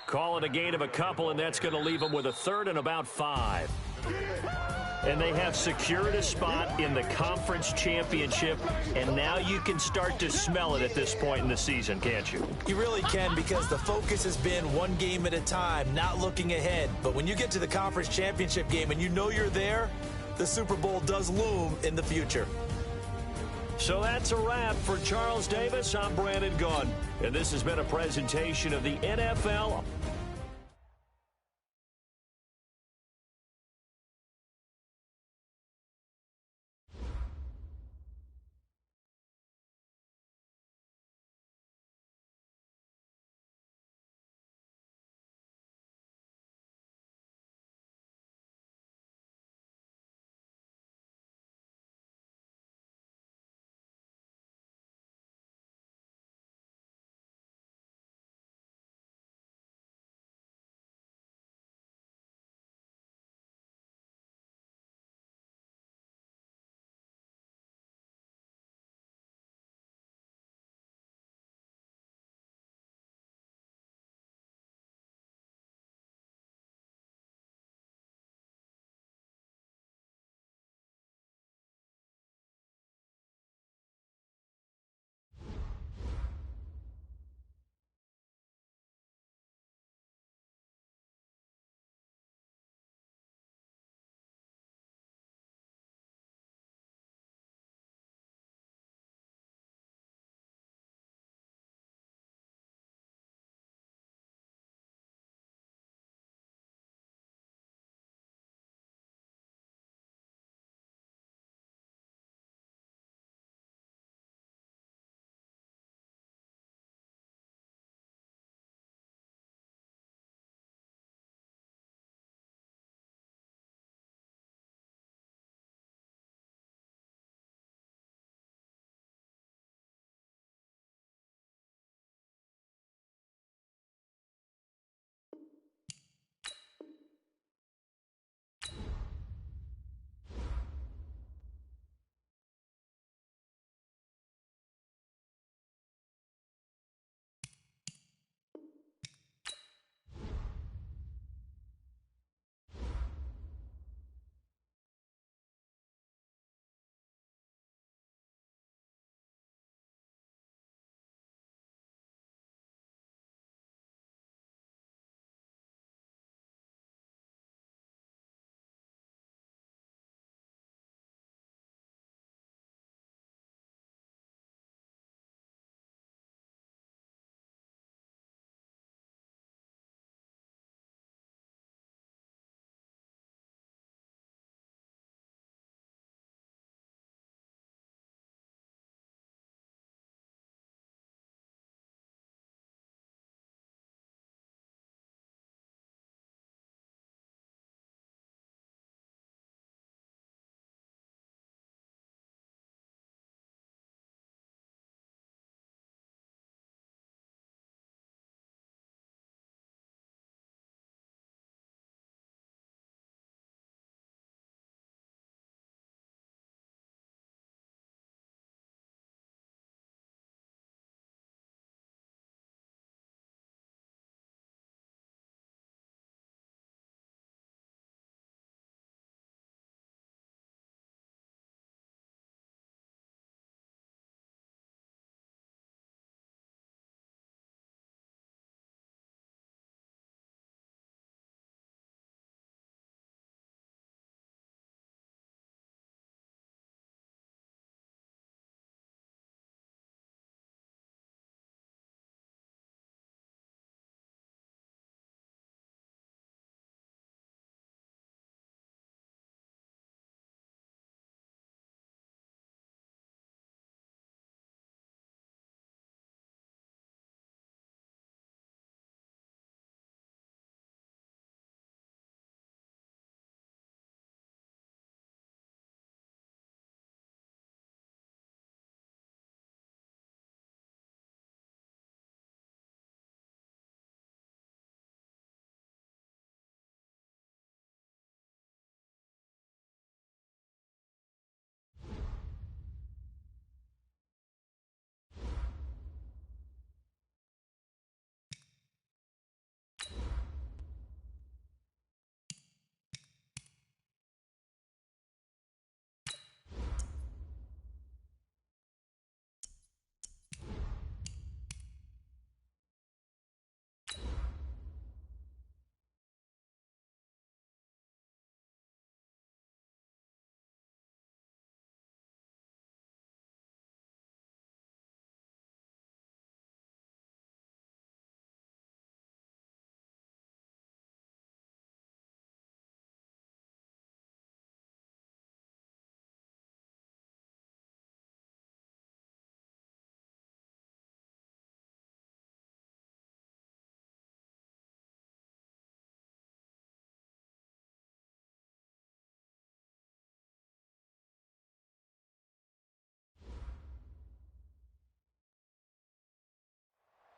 Call it a gain of a couple, and that's going to leave them with a third and about 5. And they have secured a spot in the conference championship, and now you can start to smell it at this point in the season, can't you? You really can, because the focus has been one game at a time, not looking ahead. But when you get to the conference championship game and you know you're there, the Super Bowl does loom in the future. So that's a wrap for Charles Davis. I'm Brandon Gunn, and this has been a presentation of the NFL.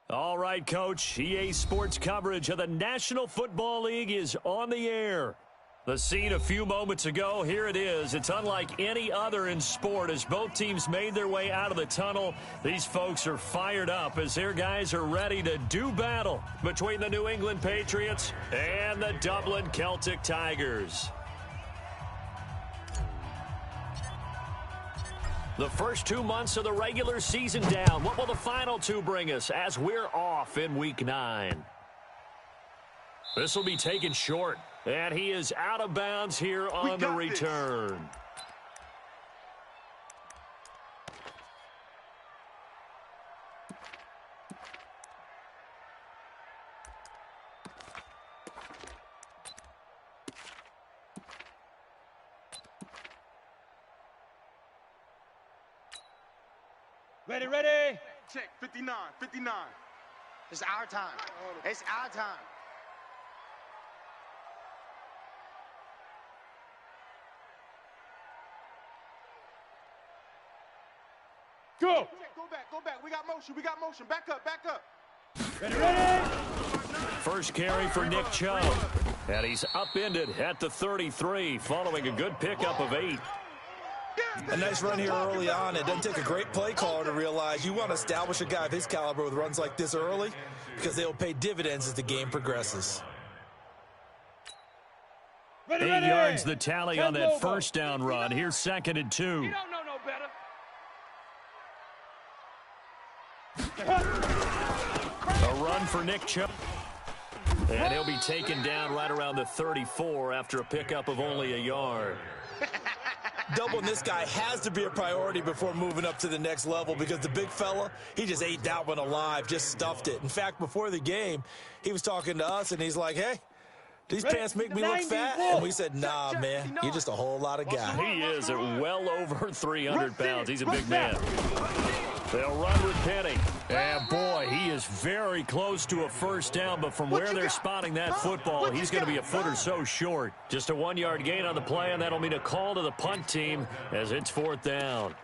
All right, Coach. EA Sports coverage of the National Football League is on the air. The scene a few moments ago, here it is. It's unlike any other in sport as both teams made their way out of the tunnel. These folks are fired up as their guys are ready to do battle between the New England Patriots and the Dublin Celtic Tigers. The first 2 months of the regular season down. What will the final two bring us as we're off in Week 9? This will be taken short, and he is out of bounds here on the return. Ready. Check, 59. It's our time. It's our time. Go. Go back. We got motion. Back up. Ready. First carry for Nick Chubb. And he's upended at the 33 following a good pickup of 8. A nice run here early on. It doesn't take a great play caller to realize you want to establish a guy of his caliber with runs like this early because they'll pay dividends as the game progresses. 8 yards the tally on that first down run. Here's 2nd and 2. You don't know no better. A run for Nick Chubb. And he'll be taken down right around the 34 after a pickup of only a yard. Doubling this guy has to be a priority before moving up to the next level because the big fella, he just ate that one alive, just stuffed it. In fact, before the game, he was talking to us, and he's like, hey, these pants make me look fat. And we said, nah, man, you're just a whole lot of guy. He is at well over 300 pounds. He's a big man. They'll run with Penny. And, boy, he is very close to a first down, but from where they're spotting that football, he's going to be a foot or so short. Just a 1-yard gain on the play, and that'll mean a call to the punt team as it's 4th down.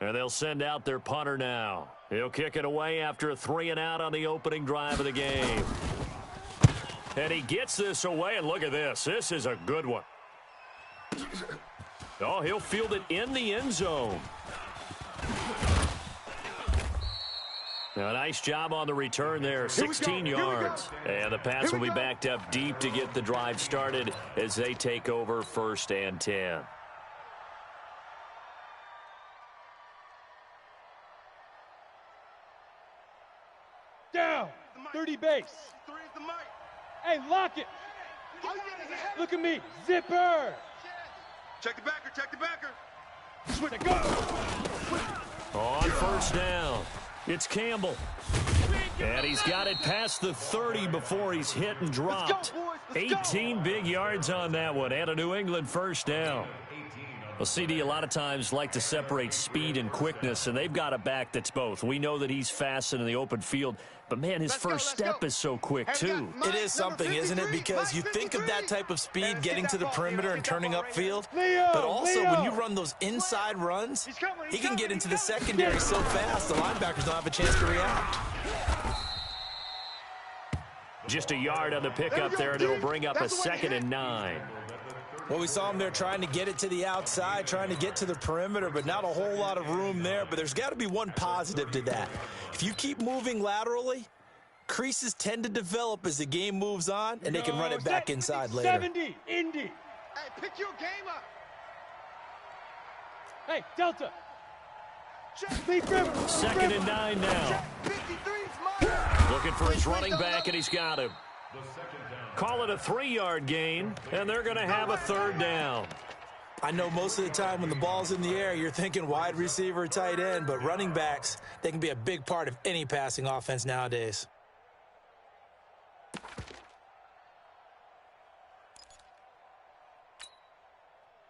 And they'll send out their punter now. He'll kick it away after a 3-and-out on the opening drive of the game. And he gets this away, and look at this. This is a good one. Oh, he'll field it in the end zone. A nice job on the return there, 16 yards. And the pass will be backed up deep to get the drive started as they take over 1st and 10. Down. 30 base. Hey, lock it. Look at me. Zipper. Check the backer. Switch it. Go. On 1st down, it's Campbell. And he's got it past the 30 before he's hit and dropped. 18 big yards on that one, and a New England 1st down. Well, CD, a lot of times like to separate speed and quickness, and they've got a back that's both. We know that he's fast in the open field, but, man, his first step is so quick, too. It is something, isn't it? Because you think of that type of speed getting to the perimeter and turning upfield, but also when you run those inside runs, he can get into the secondary so fast the linebackers don't have a chance to react. Just a yard on the pickup there, and it'll bring up a 2nd and 9. Well, we saw him there trying to get it to the outside, trying to get to the perimeter, but not a whole lot of room there. But there's got to be one positive to that. If you keep moving laterally, creases tend to develop as the game moves on, and they can run it back inside later. 70, Indy. Hey, pick your game up. Hey, Delta. 2nd and 9 now. Looking for his running back, and he's got him. Call it a 3-yard gain, and they're going to have a 3rd down. I know most of the time when the ball's in the air, you're thinking wide receiver, tight end, but running backs, they can be a big part of any passing offense nowadays.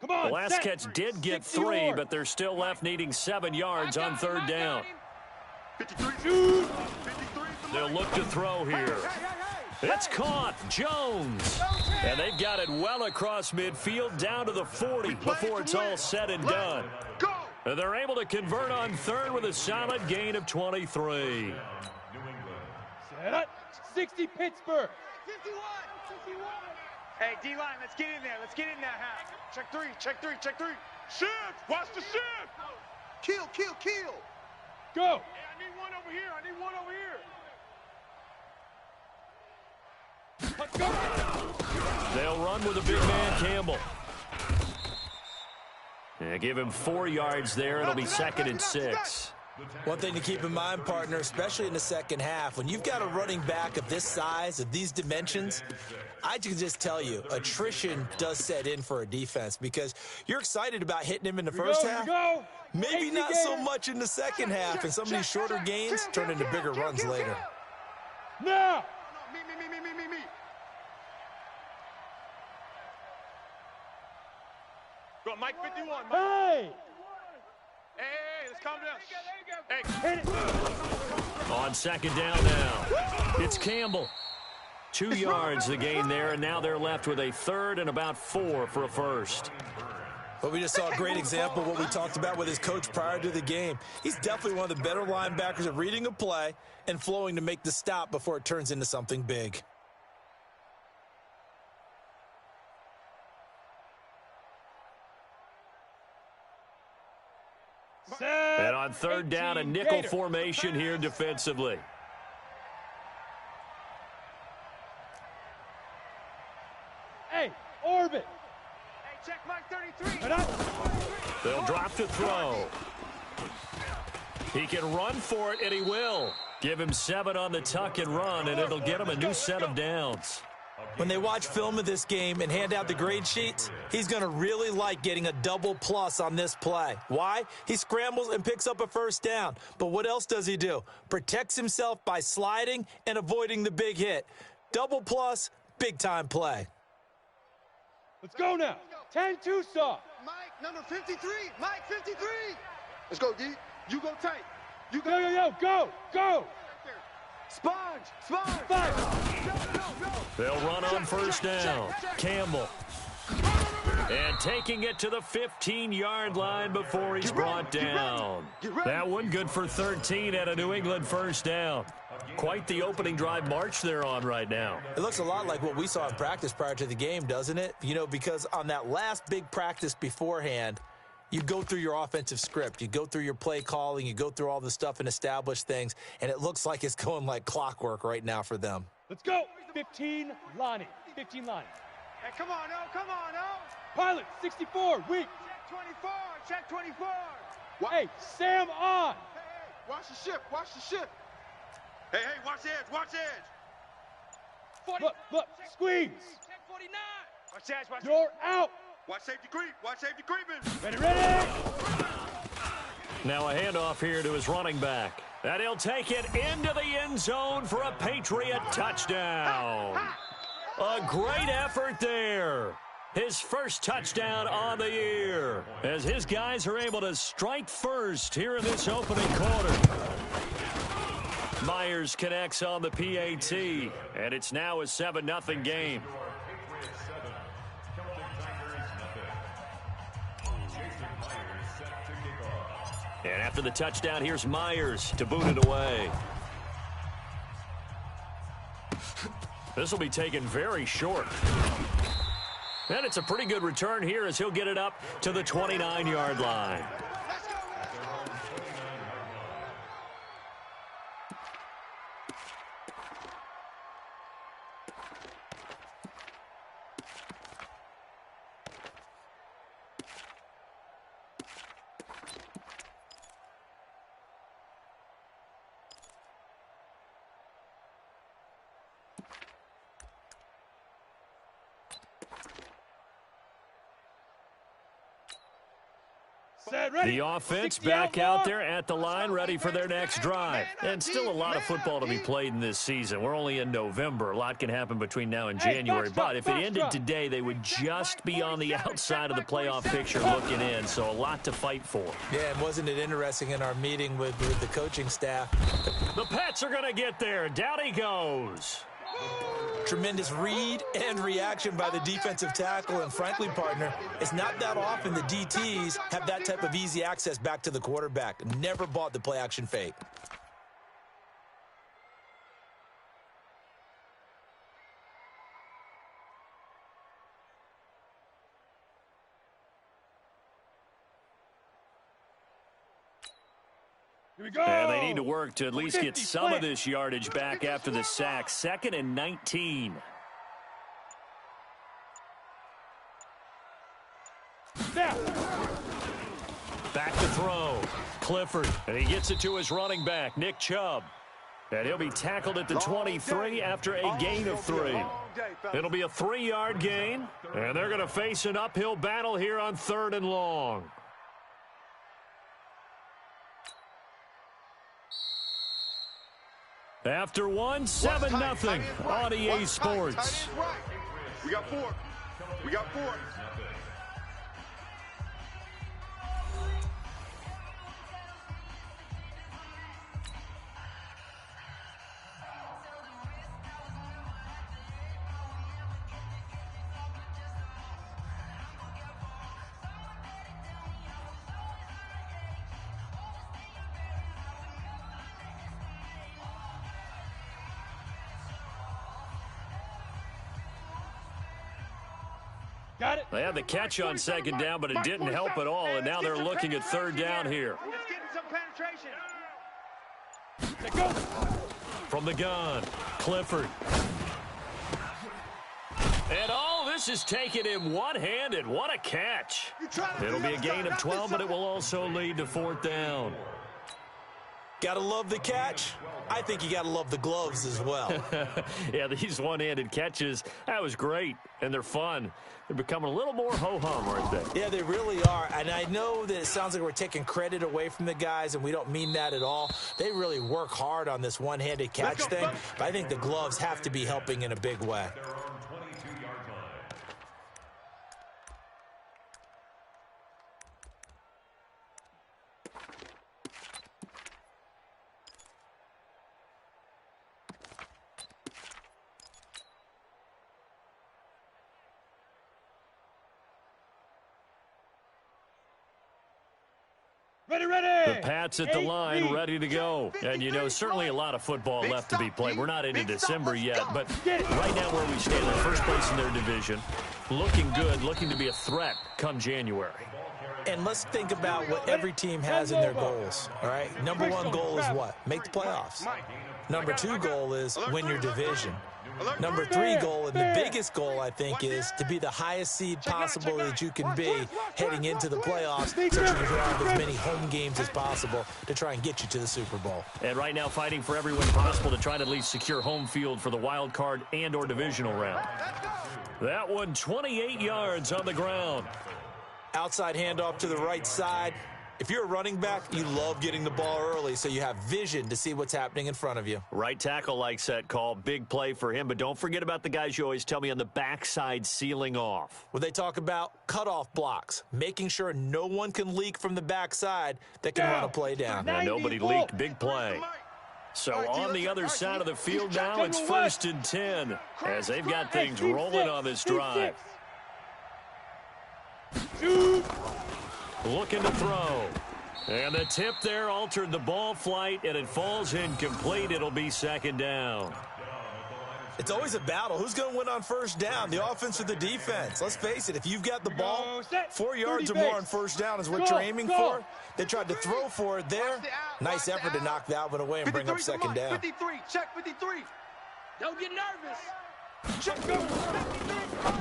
Come on, the last catch did get 3, but they're still left needing 7 yards on 3rd down. 53. They'll look to throw here. It's caught. Jones. And they've got it well across midfield down to the 40 before it's all said and done. And they're able to convert on third with a solid gain of 23. Set up. 60 Pittsburgh. 51. Hey, D-line, let's get in there. Let's get in there, half. Check three, check three, check three. Shift. Watch the shift. Kill, kill, kill. Go. Hey, I need one over here. I need one over here. Let's go. They'll run with a big man, Campbell. Yeah, give him 4 yards there. It'll be 2nd and 6. One thing to keep in mind, partner, especially in the second half, when you've got a running back of this size, of these dimensions, I can just tell you, attrition does set in for a defense because you're excited about hitting him in the first half. Maybe not so much in the second half, and some of these shorter gains turn into bigger runs later. Now. Me. Go, Mike 51. Mike. Hey. Hey, let's calm down. Hey. On 2nd down now. It's Campbell. 2 yards the gain there, and now they're left with a 3rd and about 4 for a first. But we just saw a great example of what we talked about with his coach prior to the game. He's definitely one of the better linebackers at reading a play and flowing to make the stop before it turns into something big. And on 3rd down, a nickel formation here defensively. Hey, orbit. Hey, check Mike 33. They'll drop to throw. He can run for it, and he will. Give him 7 on the tuck and run, and it'll get him a new set of downs. When they watch film of this game and hand out the grade sheets, he's going to really like getting a double plus on this play. Why? He scrambles and picks up a first down. But what else does he do? Protects himself by sliding and avoiding the big hit. Double plus, big-time play. Let's go now. 10-2 soft. Mike, number 53. Mike 53. Let's go, D. You go tight. You go. Go. Sponge. They'll run on first down. Campbell. And taking it to the 15-yard line before he's brought down. That one good for 13 at a New England first down. Quite the opening drive march they're on right now. It looks a lot like what we saw in practice prior to the game, doesn't it? You know, because on that last big practice beforehand, you go through your offensive script. You go through your play calling. You go through all the stuff and establish things. And it looks like it's going like clockwork right now for them. Let's go. 15 Lonnie. Hey, come on, no. Pilot, 64, weak. Check 24. Hey, Sam on. Hey, watch the ship. Hey, watch edge. 40. Look, squeeze. Check 49. Watch edge. You're out. Watch safety creeping. Ready. Now a handoff here to his running back. And he'll take it into the end zone for a Patriot touchdown. A great effort there. His first touchdown on the year as his guys are able to strike first here in this opening quarter. Myers connects on the PAT, and it's now a 7-0 game. And after the touchdown, here's Myers to boot it away. This will be taken very short. And it's a pretty good return here as he'll get it up to the 29-yard line. The offense back out there at the line, ready for their next drive. And still a lot of football to be played in this season. We're only in November. A lot can happen between now and January. But if it ended today, they would just be on the outside of the playoff picture looking in. So a lot to fight for. Yeah, and wasn't it interesting in our meeting with the coaching staff? The Pats are going to get there. Down he goes. Tremendous read and reaction by the defensive tackle, and frankly, partner, it's not that often the DTs have that type of easy access back to the quarterback. Never bought the play-action fake. Here we go. And they need to work to at least get some of this yardage back after the sack. 2nd and 19. Snap. Back to throw. Clifford. And he gets it to his running back, Nick Chubb. And he'll be tackled at the 23 after a gain of 3. It'll be a 3-yard gain. And they're going to face an uphill battle here on 3rd and long. After 1, 7-0 on EA Sports. We got 4. We got 4. Got it. They had the catch on 2nd down, but it didn't help at all, and now they're looking at 3rd down here. Just getting some penetration. Let go. From the gun, Clifford. And all this is taken in one-handed. What a catch. It'll be a gain of 12, but it will also lead to 4th down. Gotta love the catch. I think you gotta love the gloves as well. Yeah, these one-handed catches, that was great, and they're fun. They're becoming a little more ho-hum, aren't they? Yeah, they really are. And I know that it sounds like we're taking credit away from the guys, and we don't mean that at all. They really work hard on this one-handed catch thing, but I think the gloves have to be helping in a big way. Ready. The Pats at the line, ready to go. And, you know, certainly a lot of football left to be played. We're not into December yet, but right now where we stand in first place in their division, looking good, looking to be a threat come January. And let's think about what every team has in their goals, all right? Number 1 goal is what? Make the playoffs. Number 2 goal is win your division. Number 3 goal, and the biggest goal, I think, is to be the highest seed possible that you can be heading into the playoffs, so you can have as many home games as possible to try and get you to the Super Bowl. And right now fighting for every win possible to try to at least secure home field for the wild card and or divisional round. That one 28 yards on the ground. Outside handoff to the right side. If you're a running back, you love getting the ball early so you have vision to see what's happening in front of you. Right tackle likes that call. Big play for him, but don't forget about the guys you always tell me on the backside sealing off. Well, they talk about cutoff blocks, making sure no one can leak from the backside that can run a play down. And nobody leaked. Big play. So on the other side of the field now, it's 1st and 10 as they've got things rolling on this drive. Looking to throw. And the tip there altered the ball flight, and it falls incomplete. It'll be 2nd down. It's always a battle. Who's going to win on 1st down, the offense or the defense? Let's face it, if you've got the ball, 4 yards or more on 1st down is what you're aiming for. They tried to throw for it there. Nice effort to knock that one away and bring up 2nd down. 53, check 53. Don't get nervous.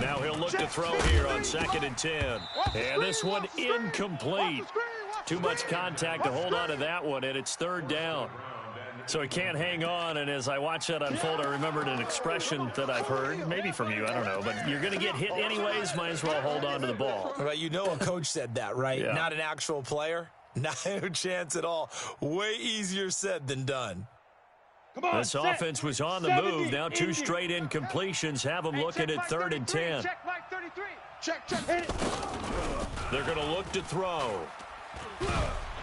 Now he'll look to throw here on 2nd and 10. And this one incomplete. Too much contact to hold on to that one, and it's 3rd down. So he can't hang on, and as I watch that unfold, I remembered an expression that I've heard, maybe from you, I don't know, but you're going to get hit anyways, might as well hold on to the ball. Well, you know a coach said that, right? Yeah. Not an actual player. Not a chance at all. Way easier said than done. This offense was on the move. Now 2 straight incompletions have them looking at 3rd and 10. Check Mike 33. Check, hit it. They're going to look to throw.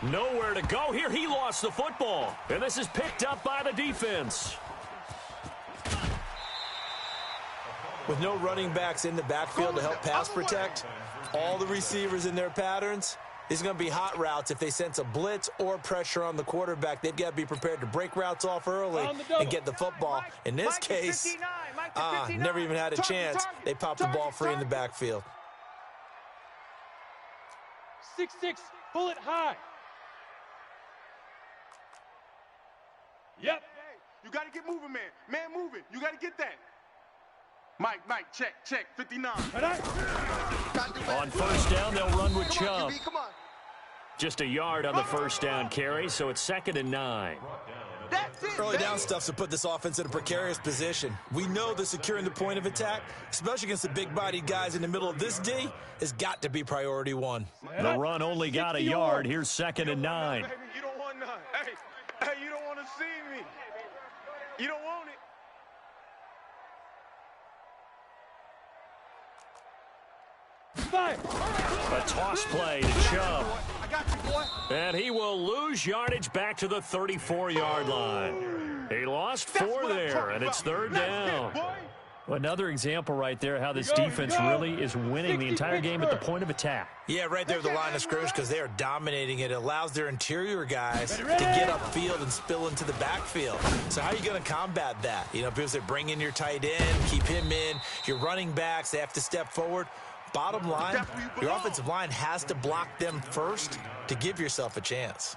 Nowhere to go here. He lost the football. And this is picked up by the defense. With no running backs in the backfield to help pass protect, all the receivers in their patterns, these are going to be hot routes. If they sense a blitz or pressure on the quarterback, they've got to be prepared to break routes off early and get the football. In this case, never even had a chance. They popped the ball free in the backfield. 6-6, pull it high. Yep. Hey, you got to get moving, man. Man moving. You got to get that. Mike, check, 59. On first down, they'll run with Chubb. Just a yard on the first down carry, so it's 2nd and 9. That's it, Early down stuff to put this offense in a precarious position. We know that securing the point of attack, especially against the big-bodied guys in the middle of this D, has got to be priority one. The run only got a yard. Here's 2nd and 9. Baby, you don't want none. Hey, you don't want to see me. You don't want it. A toss play to Chubb. I got you, boy. And he will lose yardage back to the 34-yard line. He lost 4 there, and it's 3rd down. Another example right there how this defense really is winning the entire game at the point of attack. Yeah, right there at the line of scrimmage because they are dominating it. It allows their interior guys to get upfield and spill into the backfield. So how are you going to combat that? You know, because they bring in your tight end, keep him in. Your running backs, they have to step forward. Bottom line, your offensive line has to block them first to give yourself a chance.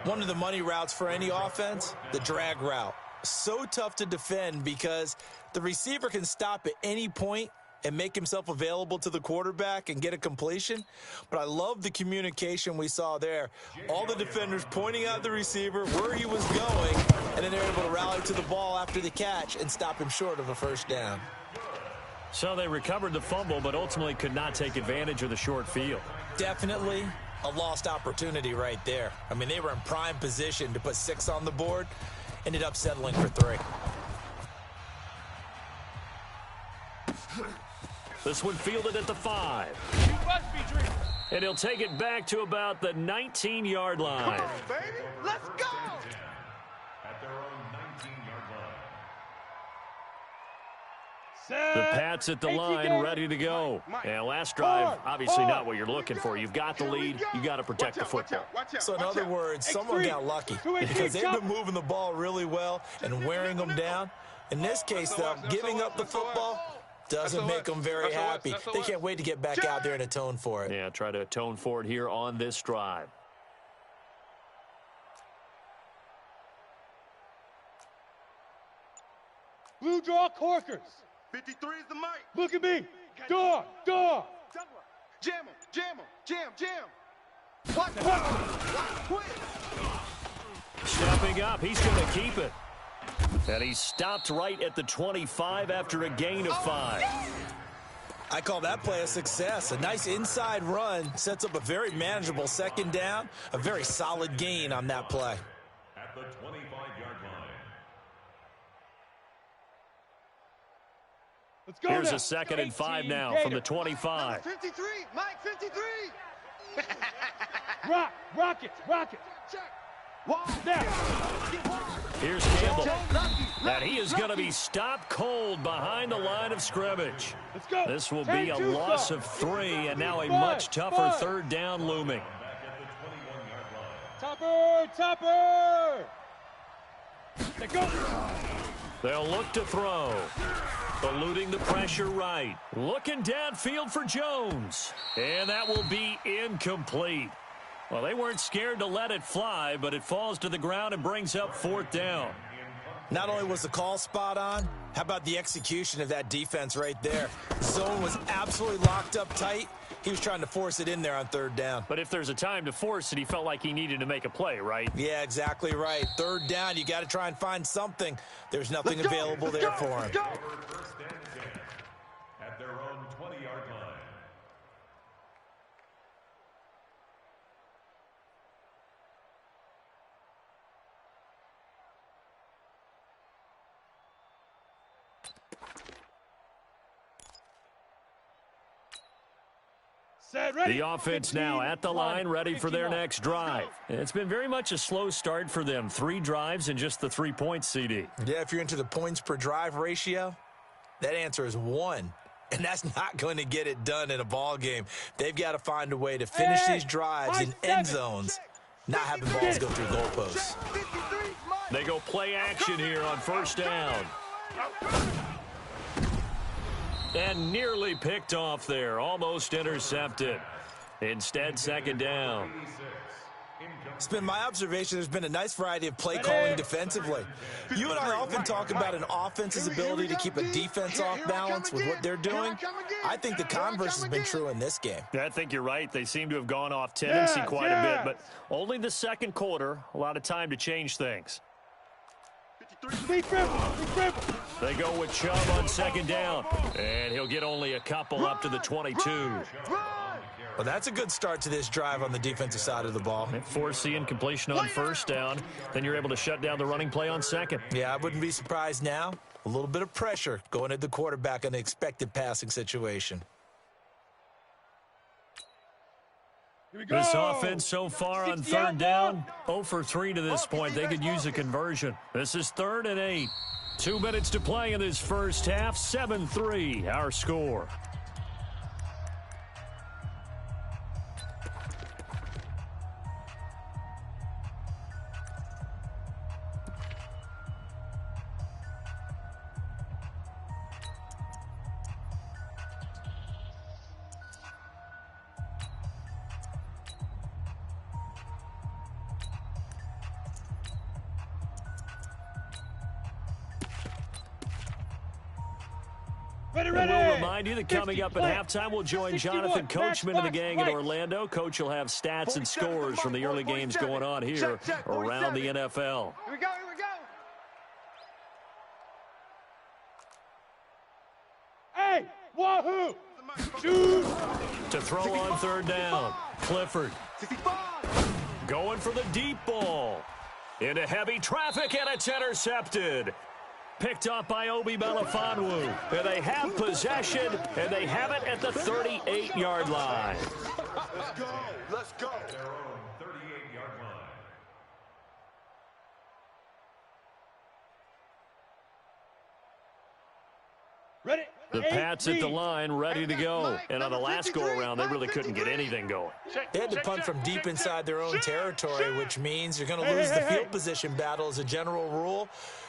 One of the money routes for any offense, the drag route. So tough to defend because the receiver can stop at any point and make himself available to the quarterback and get a completion. But I love the communication we saw there. All the defenders pointing out the receiver, where he was going, and then they're able to rally to the ball after the catch and stop him short of a first down. So they recovered the fumble, but ultimately could not take advantage of the short field. Definitely a lost opportunity right there. I mean, they were in prime position to put 6 on the board, ended up settling for 3. This one fielded at the 5. You must be dreaming. And he'll take it back to about the 19-yard line. Come on, baby. Let's go. At their own 19-yard line. The Pats at the line, ready to go. And last drive, obviously not what you're looking for. You've got the lead. You got to protect the football. So in other words, someone got lucky because they've been moving the ball really well and wearing them down. In this case, though, giving up the football doesn't make them very happy. They can't wait to get back out there and atone for it. Yeah, try to atone for it here on this drive. Blue draw corkers. 53 is the mic. Look at me. Door. Jam him. Jam. Watch quick. Stepping up, he's going to keep it. And he stopped right at the 25 after a gain of 5. I call that play a success. A nice inside run sets up a very manageable 2nd down, a very solid gain on that play. At the 25-yard line. Let's go. Here's now. a 2nd and 5 now Gator. from the 25. 53. Mike, 53. Rocket. Now. Here's Campbell. And he is going to be stopped cold behind the line of scrimmage. Let's go. This will be a loss of 3, and now a much tougher 3rd down looming. Topper. Let's go. They'll look to throw. Eluding the pressure right. Looking downfield for Jones. And that will be incomplete. Well, they weren't scared to let it fly, but it falls to the ground and brings up 4th down. Not only was the call spot on, how about the execution of that defense right there? Zone was absolutely locked up tight. He was trying to force it in there on 3rd down. But if there's a time to force it, he felt like he needed to make a play, right? Yeah, exactly right. 3rd down, you got to try and find something. There's nothing available there for him. First and 10 at their own 20-yard line. The offense now at the line, ready for their next drive. It's been very much a slow start for them. 3 drives and just the 3 points, CD. Yeah, if you're into the points per drive ratio, That answer is 1. And that's not going to get it done in a ball game. They've got to find a way to finish these drives in end zones, not having balls go through goalposts. They go play action here on first down. And nearly picked off there, almost intercepted. Instead, second down. It's been my observation there's been a nice variety of play calling defensively. You and I often talk about an offense's ability to keep a defense off balance with what they're doing. I think the converse has been true in this game. I think you're right. They seem to have gone off tendency quite a bit, but only the second quarter, a lot of time to change things. They go with Chubb on second down, and he'll get only a couple up to the 22. Well, that's a good start to this drive on the defensive side of the ball. Force the incompletion on first down, then you're able to shut down the running play on second. Yeah, I wouldn't be surprised now. A little bit of pressure going at the quarterback in an expected passing situation. This offense so far on third down, 0 for 3 to this point. They could use a conversion. This is 3rd and 8. 2 minutes to play in this first half. 7-3, our score. And we'll remind you that coming up at halftime, we'll join Jonathan Coachman and the gang in Orlando. Coach will have stats and scores from the early games going on here around the NFL. Here we go, here we go. Hey, wahoo! Shoot! To throw on third down, Clifford 65. going for the deep ball. Into heavy traffic, and it's intercepted. Picked up by Obi Melifonwu. And they have possession, and they have it at the 38-yard line. Let's go. Let's go. Their own 38-yard line. Ready? The Pats at the line, ready to go. And on the last go-around, they really couldn't get anything going. They had to punt from deep inside their own territory, which means you're going to lose the field position battle as a general rule.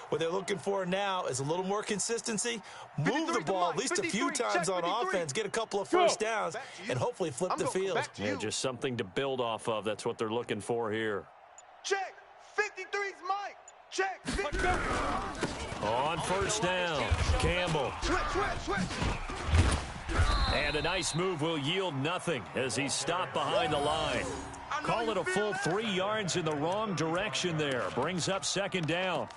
What they're looking for now is a little more consistency, move the ball at least a few times on offense, get a couple of first downs, and hopefully flip the field. Yeah, just something to build off of. That's what they're looking for here. Check. 53's Mike. Check. 53. On first down, Campbell. Switch, switch, switch. And a nice move will yield nothing as he's stopped behind the line. Call it a full 3 yards in the wrong direction there. Brings up second down.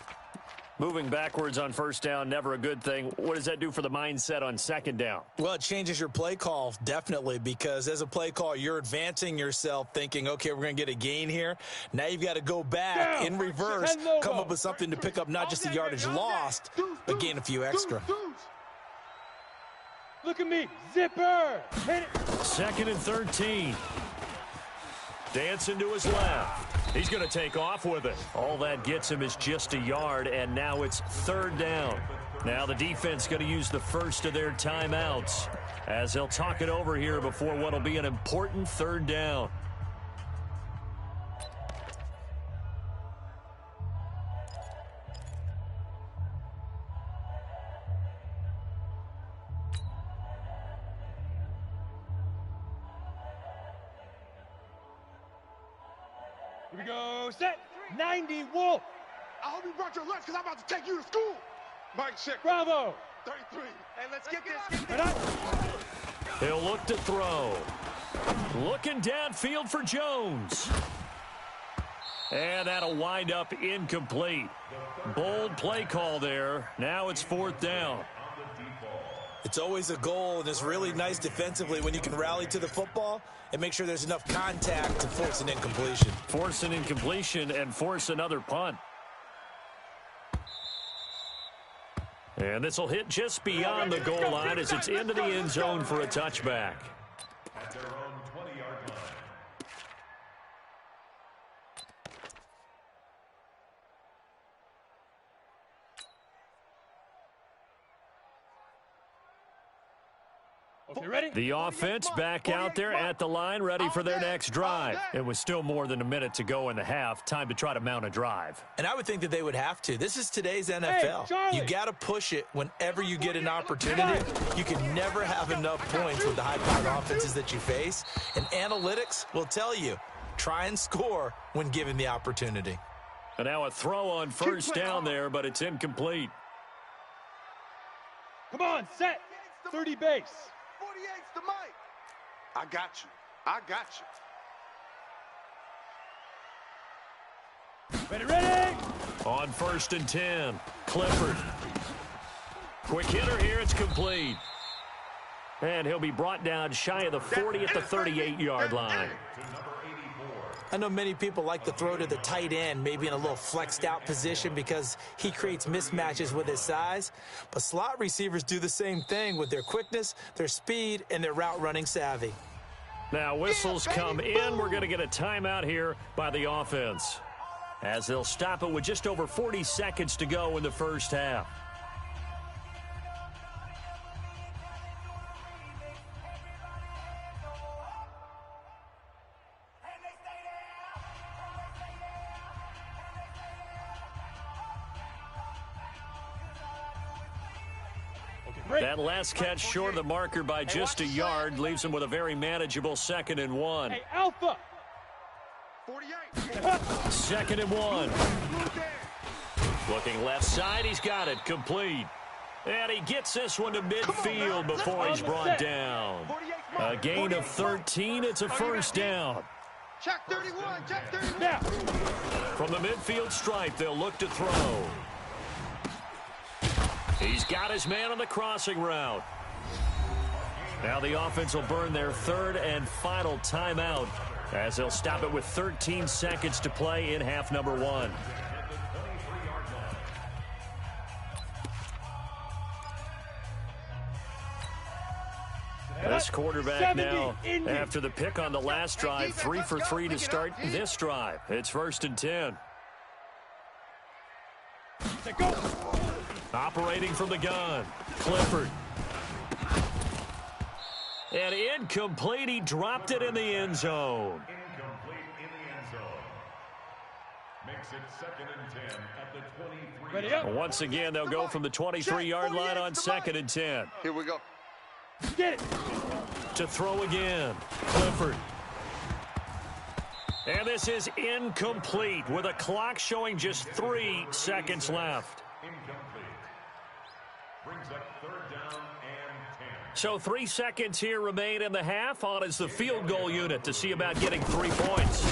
Moving backwards on first down, never a good thing. What does that do for the mindset on second down? Well, it changes your play call, definitely, because as a play call, you're advancing yourself thinking, okay, we're going to get a gain here. Now you've got to go back in reverse, come up with something to pick up not just the yardage lost, but gain a few extra. Look at me. Zipper. Hit it. 2nd and 13. Dancing to his left. He's going to take off with it. All that gets him is just a yard, and now it's 3rd down. Now the defense going to use the first of their timeouts as they'll talk it over here before what will be an important 3rd down. Here we go. Set. 90 Wolf. I hope you brought your lunch because I'm about to take you to school. Mike, check. Bravo. 33. Hey, let's get this. Right up. He'll look to throw. Looking downfield for Jones. And that'll wind up incomplete. Bold play call there. Now it's 4th down. It's always a goal, and it's really nice defensively when you can rally to the football and make sure there's enough contact to force an incompletion. Force an incompletion and force another punt. And this will hit just beyond the goal line as it's into the end zone for a touchback. At their own 20-yard line. Okay, ready? The offense back out there at the line, ready for their next drive. It was still more than a minute to go in the half. Time to try to mount a drive. And I would think that they would have to. This is today's NFL. You got to push it whenever you get an opportunity. You can never have enough points with the high-powered offenses that you face. And analytics will tell you, try and score when given the opportunity. And now a throw on first down there, but it's incomplete. Come on, set. 30 base. 48's the mic. I got you. I got you. Ready, ready. On 1st and 10, Clifford. Quick hitter here, it's complete. And he'll be brought down shy of the 40 at the 38-yard line. I know many people like to throw to the tight end, maybe in a little flexed out position because he creates mismatches with his size. But slot receivers do the same thing with their quickness, their speed, and their route running savvy. Now whistles come in. We're going to get a timeout here by the offense, as they'll stop it with just over 40 seconds to go in the first half. That last catch short of the marker by just a yard leaves him with a very manageable 2nd and 1. Hey, Alpha. 48. 2nd and 1. Looking left side, he's got it, complete. And he gets this one to midfield before he's brought down. A gain of 13, it's a first down. Check 31, check 31. Now. From the midfield stripe, they'll look to throw. He's got his man on the crossing route. Now the offense will burn their 3rd and final timeout, as they'll stop it with 13 seconds to play in half number 1. This quarterback now, after the pick on the last drive, 3 for 3 to start this drive. It's 1st and 10. Go. Operating from the gun, Clifford. And incomplete, he dropped it in the end zone. Incomplete in the end zone. Makes it 2nd and 10 at the 23. Ready up. Once again, they'll go from the 23-yard line on 2nd and 10. Here we go. Get it. To throw again, Clifford. And this is incomplete with a clock showing just 3 seconds left. Incomplete. Brings up 3rd down and 10. So 3 seconds here remain in the half. On is the field goal unit to see about getting 3 points.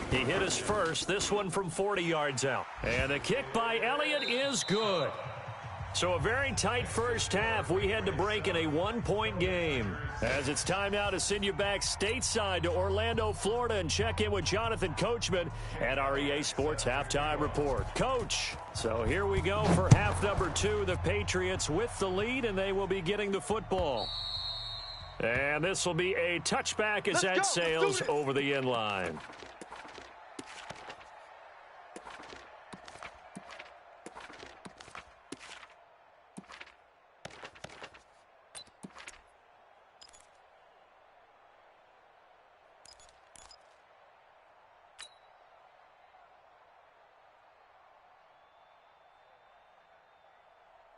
He hit his first, this one from 40 yards out. And the kick by Elliott is good. So a very tight first half. We had to break in a 1-point game. As it's time now to send you back stateside to Orlando, Florida, and check in with Jonathan Coachman at our EA Sports Halftime Report. Coach, so here we go for half number 2. The Patriots with the lead, and they will be getting the football. And this will be a touchback as that sails over the end line.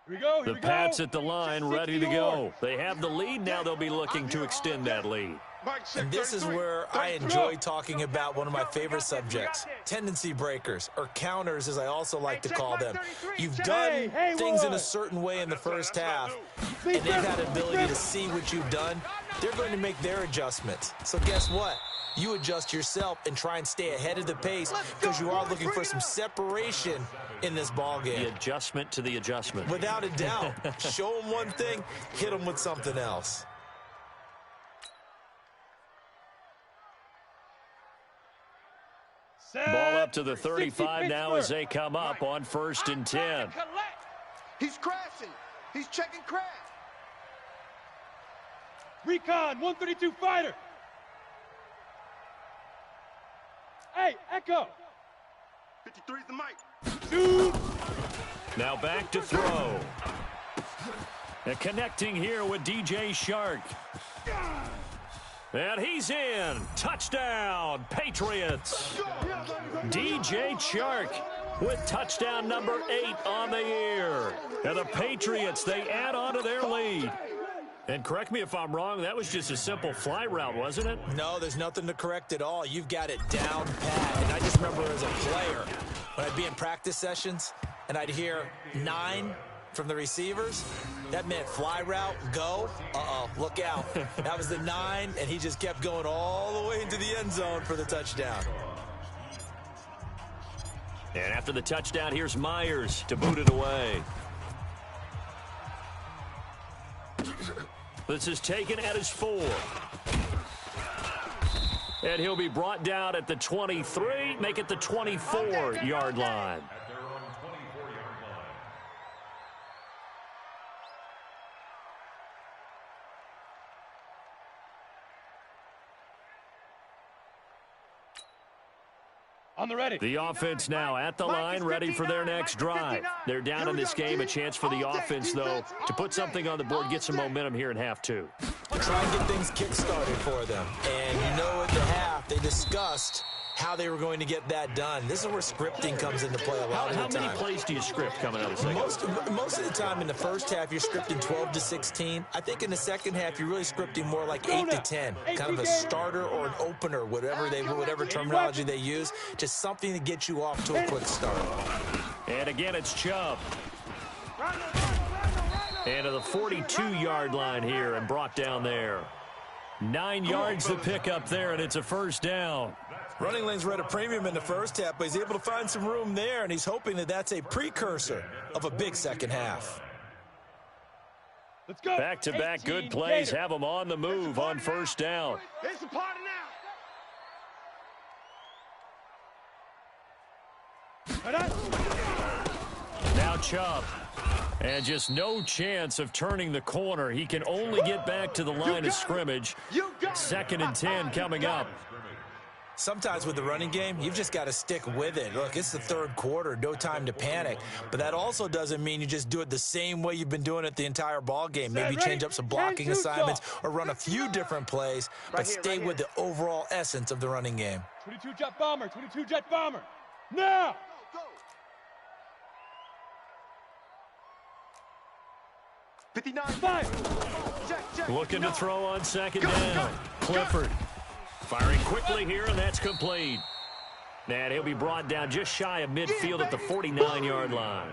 Here we go. The Pats at the line, ready to go. They have the lead. Now they'll be looking to extend that lead. And this is where I enjoy talking about one of my favorite subjects, tendency breakers, or counters as I also like to call them. You've done things in a certain way in the first half, and they've had an ability to see what you've done. They're going to make their adjustments. So guess what? You adjust yourself and try and stay ahead of the pace because you are looking for some separation in this ball game. The adjustment to the adjustment. Without a doubt. Show them one thing, hit them with something else. Ball up to the 35 now as they come up on 1st and 10. He's crashing. He's checking crash. Recon, 132 fighter. Hey, Echo. 53's the mic. Shoot. Now back to throw. And connecting here with DJ Shark. And he's in. Touchdown, Patriots. DJ Chark with touchdown number 8 on the year. And the Patriots, they add on to their lead. And correct me if I'm wrong, that was just a simple fly route, wasn't it? No, there's nothing to correct at all. You've got it down pat. And I just remember as a player, when I'd be in practice sessions and I'd hear 9 from the receivers, that meant fly route, go. Uh-oh, look out. That was the 9, and he just kept going all the way into the end zone for the touchdown. And after the touchdown, here's Myers to boot it away. This is taken at his 4. And he'll be brought down at the 23, make it the 24-yard line. On the ready. The offense now at the line, ready for their next drive. They're down in this game. A chance for the offense, though, to put something on the board, get some momentum here in half 2. Try and get things kick-started for them. And you know at the half, they discussed how they were going to get that done. This is where scripting comes into play a lot of the time. How many plays do you script coming out of the second? Most of the time in the first half, you're scripting 12 to 16. I think in the second half, you're really scripting more like 8 to 10. Kind of a starter or an opener, whatever terminology they use. Just something to get you off to a quick start. And again, it's Chubb. And to the 42-yard line here and brought down there. 9 yards to pick up there, and it's a first down. Running lanes were at a premium in the first half, but he's able to find some room there, and he's hoping that that's a precursor of a big second half. Let's go. Back-to-back good plays have them on the move on first down. It's the party now. Now Chubb. And just no chance of turning the corner. He can only get back to the line of scrimmage. 2nd and 10 coming up. Sometimes with the running game, you've just got to stick with it. Look, it's the third quarter, no time to panic. But that also doesn't mean you just do it the same way you've been doing it the entire ball game. Maybe change up some blocking assignments or run a few different plays, but stay with the overall essence of the running game. 22 jet bomber, 22 jet bomber. Now! Go. 59. Check. Looking to throw on second down. Clifford. Firing quickly here, and that's complete. And he'll be brought down just shy of midfield at the 49-yard line.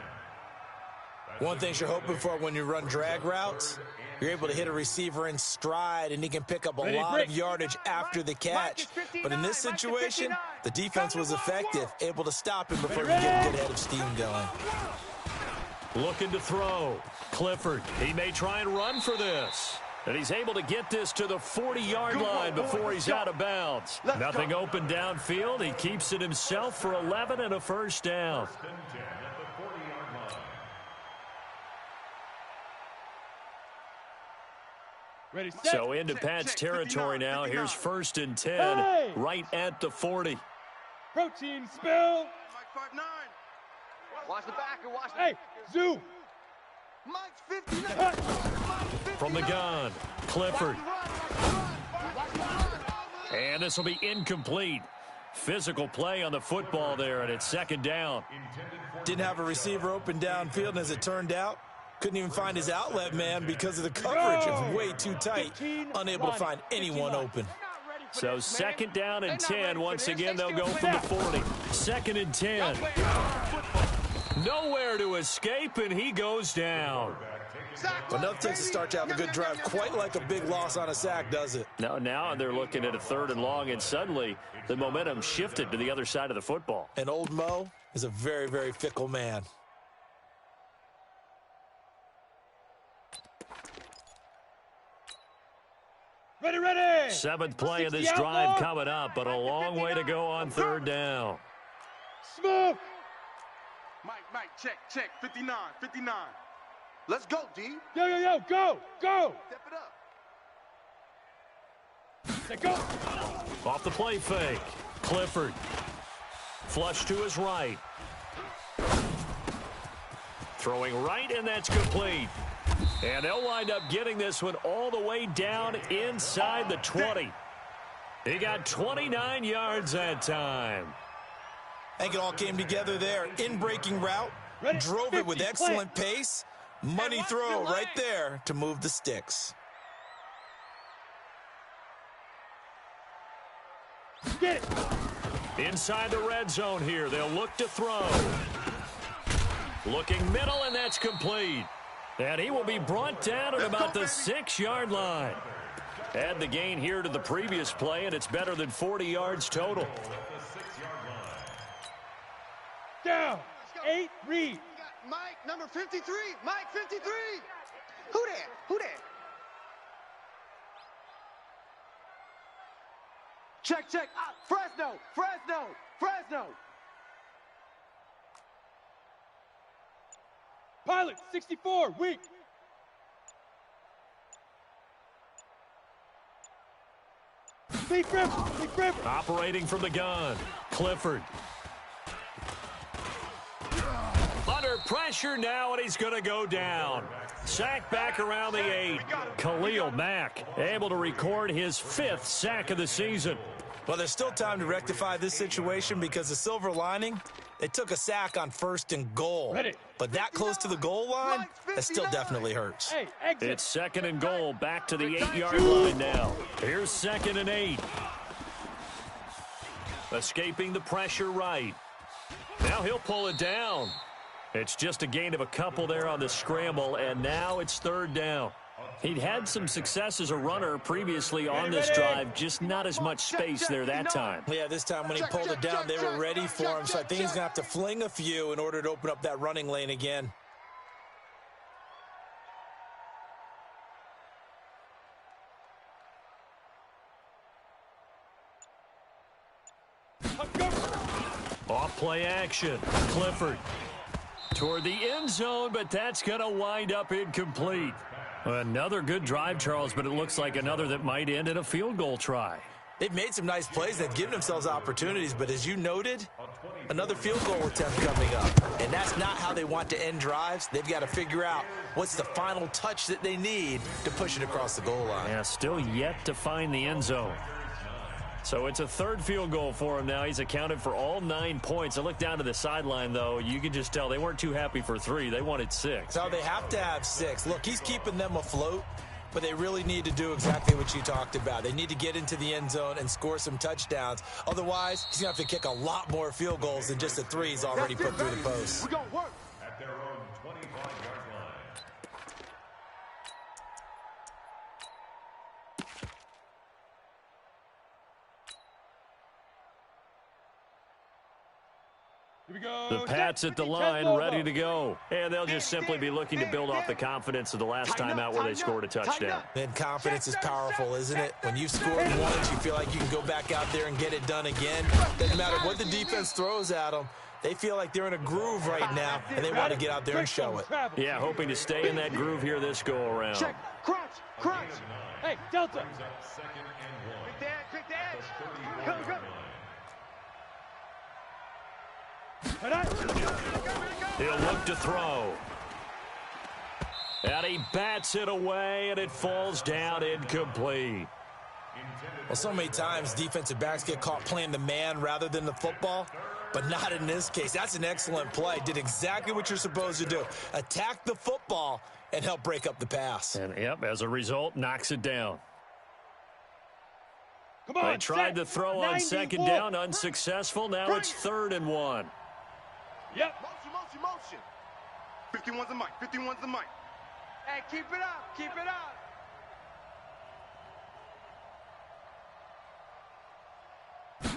One thing you're hoping for when you run drag routes, you're able to hit a receiver in stride, and he can pick up a lot of yardage after the catch. But in this situation, the defense was effective, able to stop him before he could get a good head of steam going. Looking to throw. Clifford, he may try and run for this. And he's able to get this to the 40-yard line before he's out of bounds. Nothing open downfield. He keeps it himself for 11 and a first down. Ready, set. So into Pat's territory now. Here's 1st and 10 right at the 40. Protein spill. Mike 5'9". Watch the back and watch the Hey, zoom. Mike's 59. From the gun, Clifford. And this will be incomplete. Physical play on the football there, and it's 2nd down. Didn't have a receiver open downfield, and as it turned out, couldn't even find his outlet man because of the coverage. It was way too tight, unable to find anyone open. So 2nd down and 10. Once again, they'll go from the 40. 2nd and 10. Nowhere to escape, and he goes down. Well, enough takes a start to have a good drive. Quite like a big loss on a sack, does it? Now they're looking at a 3rd and long, and suddenly the momentum shifted to the other side of the football. And old Mo is a very, very fickle man. Ready. 7th play of this drive coming up, but a long way to go on 3rd down. Smoke. Mike, check. 59. Let's go, D. Yo, go. Step it up. Set, go. Off the play fake. Clifford. Flush to his right. Throwing right, and that's complete. And they'll wind up getting this one all the way down inside the 20. He got 29 yards that time. I think it all came together there. In-breaking route, drove it with excellent pace. Money throw right there to move the sticks. Get it. Inside the red zone here, they'll look to throw. Looking middle, and that's complete. And he will be brought down at about the 6-yard line. Add the gain here to the previous play, and it's better than 40 yards total. Down. 8, read. Mike, number 53. Mike, 53. Who that? Who that? Check, check. Fresno, Fresno, Fresno. Pilot, 64, weak. Big grip, big grip. Operating from the gun, Clifford. Under pressure now, and he's going to go down. Sack back around the 8. Khalil Mack able to record his 5th sack of the season. Well, there's still time to rectify this situation because the silver lining, they took a sack on 1st and goal. Ready. But that close to the goal line, that still definitely hurts. Hey, exit. It's 2nd and goal, back to the 8-yard line now. Here's 2nd and 8. Escaping the pressure right. Now he'll pull it down. It's just a gain of a couple there on the scramble, and now it's 3rd down. He'd had some success as a runner previously on this drive, just not as much space there that time. Yeah, this time when he pulled it down, they were ready for him, so I think he's going to have to fling a few in order to open up that running lane again. Off play action, Clifford. Toward the end zone, but that's going to wind up incomplete. Another good drive, Charles, but it looks like another that might end in a field goal try. They've made some nice plays. They've given themselves opportunities, but as you noted, another field goal attempt coming up. And that's not how they want to end drives. They've got to figure out what's the final touch that they need to push it across the goal line. Yeah, still yet to find the end zone. So it's a 3rd field goal for him now. He's accounted for all 9 points. I look down to the sideline, though. You can just tell they weren't too happy for 3. They wanted 6. So they have to have 6. Look, he's keeping them afloat, but they really need to do exactly what you talked about. They need to get into the end zone and score some touchdowns. Otherwise, he's going to have to kick a lot more field goals than just the 3 he's already put through the post. We're going to work. At their own 25-yard line. Here we go. The Pats at the line, ready to go. And they'll just simply be looking to build off the confidence of the last time out where they scored a touchdown. Then confidence is powerful, isn't it? When you've scored once, you feel like you can go back out there and get it done again. Doesn't matter what the defense throws at them. They feel like they're in a groove right now, and they want to get out there and show it. Yeah, hoping to stay in that groove here this go-around. Check. Crunch. Crunch. Hey, Delta. Quick the edge. Come, come. He'll look to throw. And he bats it away, and it falls down incomplete. Well, so many times defensive backs get caught playing the man rather than the football, but not in this case. That's an excellent play. Did exactly what you're supposed to do. Attack the football and help break up the pass. And, yep, as a result, knocks it down. Come on, they tried to throw on 2nd down, unsuccessful. Now it's 3rd and 1. Yep. Motion. 51's the mic. 51's the mic. Hey, keep it up. Keep it up.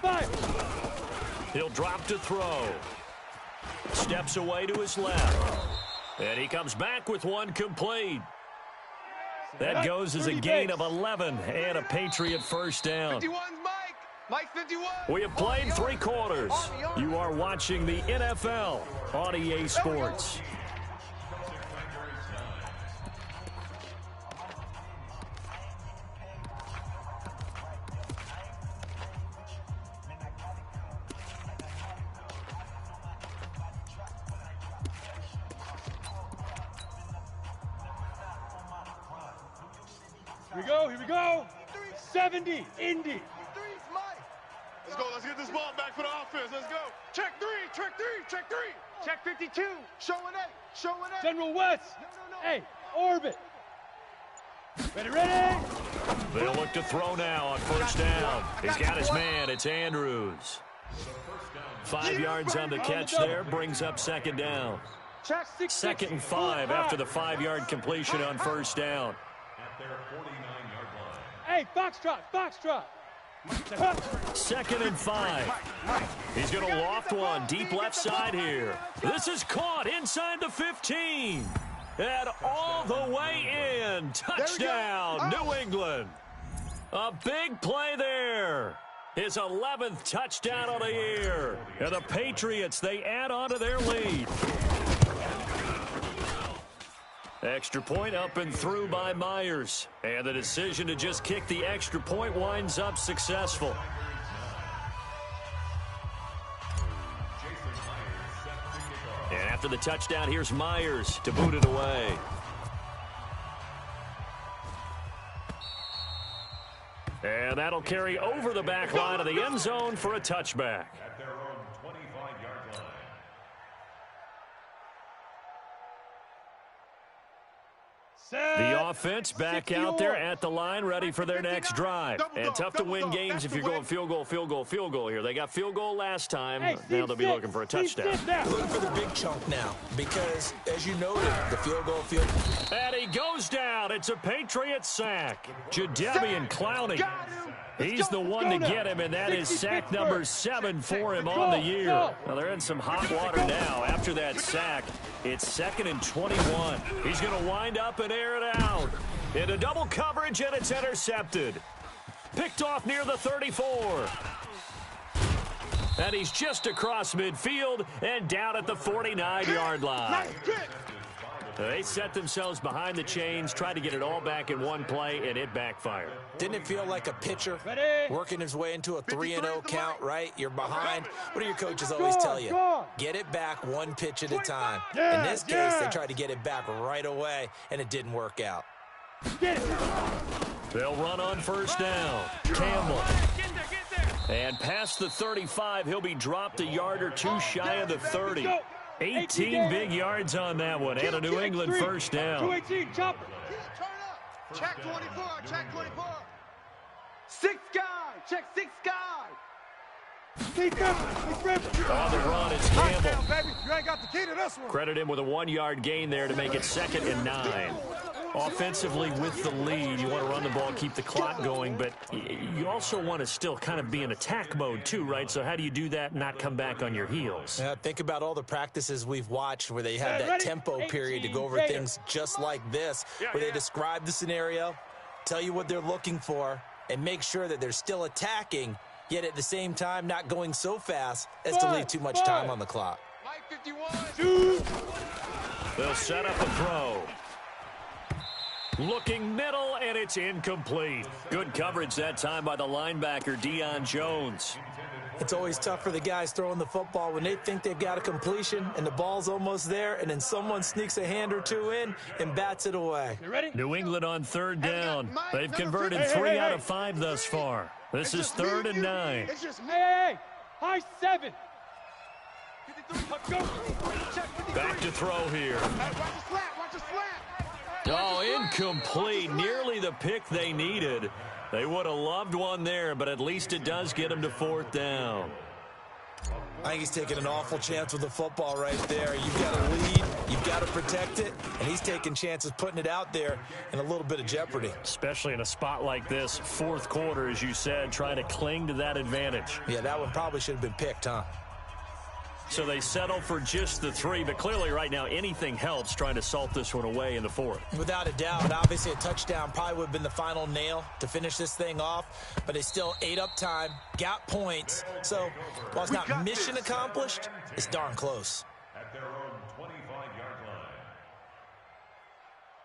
Five. He'll drop to throw. Steps away to his left. And he comes back with one complete. That goes as a gain of 11 and a Patriot 1st down. 51's Mike. Mike 51. We have played 3 quarters. You are watching the NFL on EA Sports. Here we go. 70, Indy. Let's go. Let's get this ball back for the offense. Let's go. Check three. Check 52. Showing 8. General West. Hey, orbit. Ready. They'll look to throw now on first down. He's got his man. It's Andrews. 5 yards on the catch there. Brings up second down. Check 6. 2nd and 5 after the 5-yard completion on first down. At their 49-yard line. Hey, foxtrot. 2nd and 5. He's going to loft one deep left side here. This is caught inside the 15. And all the way in. Touchdown, New England. A big play there. His 11th touchdown of the year. And the Patriots, they add on to their lead. Extra point up and through by Myers. And the decision to just kick the extra point winds up successful. And after the touchdown, here's Myers to boot it away. And that'll carry over the back line of the end zone for a touchback. At their own 25-yard line. The offense back out there at the line, ready for their next drive. And tough to win games if you're going field goal here. They got field goal last time. Now they'll be looking for a touchdown. Looking for the big chunk now because, as you noted, the field goal. And he goes down. It's a Patriots sack. Jadeveon Clowney. He's the one to get him, and that is sack number 7 for him on the year. Now, they're in some hot water now. After that sack, it's 2nd and 21. He's going to wind up and air it out. Into double coverage, and it's intercepted. Picked off near the 34. And he's just across midfield and down at the 49-yard line. They set themselves behind the chains, tried to get it all back in one play, and it backfired. Didn't it feel like a pitcher working his way into a 3-0 count, right? You're behind. What do your coaches always tell you? Get it back one pitch at a time. In this case, they tried to get it back right away, and it didn't work out. They'll run on first down. Campbell. And past the 35, he'll be dropped a yard or two shy of the 30. 18 big yards on that one, and a New England first down. 218, chopper. Check 24. 6 guy. Check 6 guy. On the run, it's Campbell. Baby, you ain't got the key to this one. Credit him with a 1-yard gain there to make it 2nd and 9. Offensively with the lead, you want to run the ball, keep the clock going, but you also want to still kind of be in attack mode too, right? So how do you do that and not come back on your heels? Think about all the practices we've watched where they have that tempo period to go over things just like this, where they describe the scenario, tell you what they're looking for, and make sure that they're still attacking, yet at the same time not going so fast as to leave too much time on the clock. Mike 51. They'll set up a throw. Looking middle, and it's incomplete. Good coverage that time by the linebacker, Deion Jones. It's always tough for the guys throwing the football when they think they've got a completion and the ball's almost there, and then someone sneaks a hand or two in and bats it away. You ready? New England on 3rd down. They've converted 3 out of 5 thus far. This is 3rd and 9. Hey, high 7. Back to throw here. Oh, incomplete. Nearly the pick they needed. They would have loved one there, but at least it does get them to 4th down. I think he's taking an awful chance with the football right there. You've got to lead, you've got to protect it, and he's taking chances putting it out there in a little bit of jeopardy. Especially in a spot like this, 4th quarter, as you said, trying to cling to that advantage. Yeah, that one probably should have been picked, huh? So they settle for just the 3, but clearly right now anything helps trying to salt this one away in the 4th. Without a doubt, obviously a touchdown probably would have been the final nail to finish this thing off, but they still ate up time, got points. So while it's not mission accomplished, it's darn close. At their own 25-yard line.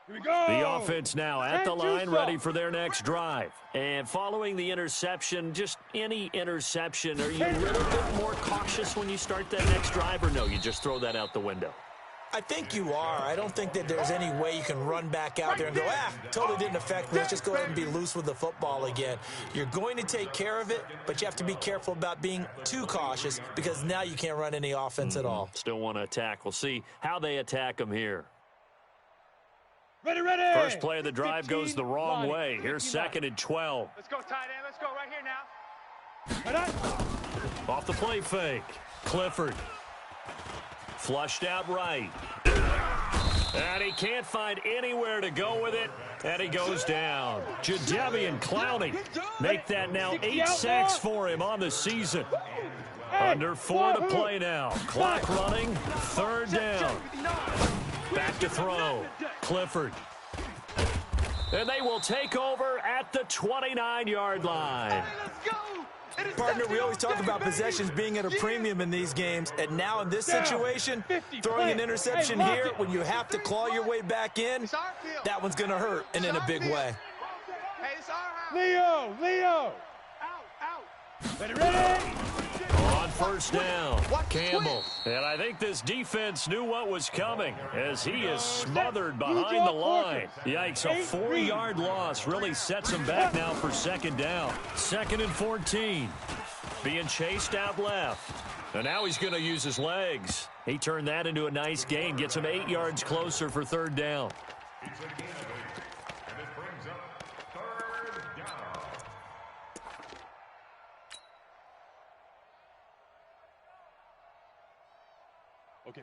Here we go. The offense now at the line, ready for their next drive. And following the interception, just any interception, are you a little bit more cautious when you start that next drive, or no, you just throw that out the window? I think you are. I don't think that there's any way you can run back out there and go, totally didn't affect me. Let's just go ahead and be loose with the football again. You're going to take care of it, but you have to be careful about being too cautious because now you can't run any offense at all. Still want to attack. We'll see how they attack them here. Ready, ready. First play of the drive goes the wrong way. Here's 2nd and 12. Let's go, tight end. Let's go right here now. Off the play fake. Clifford. Flushed out right. And he can't find anywhere to go with it. And he goes down. Jadeveon Clowney make that now 8 sacks for him on the season. Under 4 to play now. Clock running. 3rd down. Back to throw. Clifford. And they will take over at the 29-yard line. Partner, we always talk about possessions being at a premium in these games, and now in this situation, throwing an interception here when you have to claw your way back in, that one's going to hurt, and in a big way. Leo! Ready! On 1st down, Campbell. And I think this defense knew what was coming as he is smothered behind the line. Yikes, a 4-yard loss really sets him back now for 2nd down. 2nd and 14. Being chased out left. And now he's going to use his legs. He turned that into a nice gain, gets him 8 yards closer for 3rd down.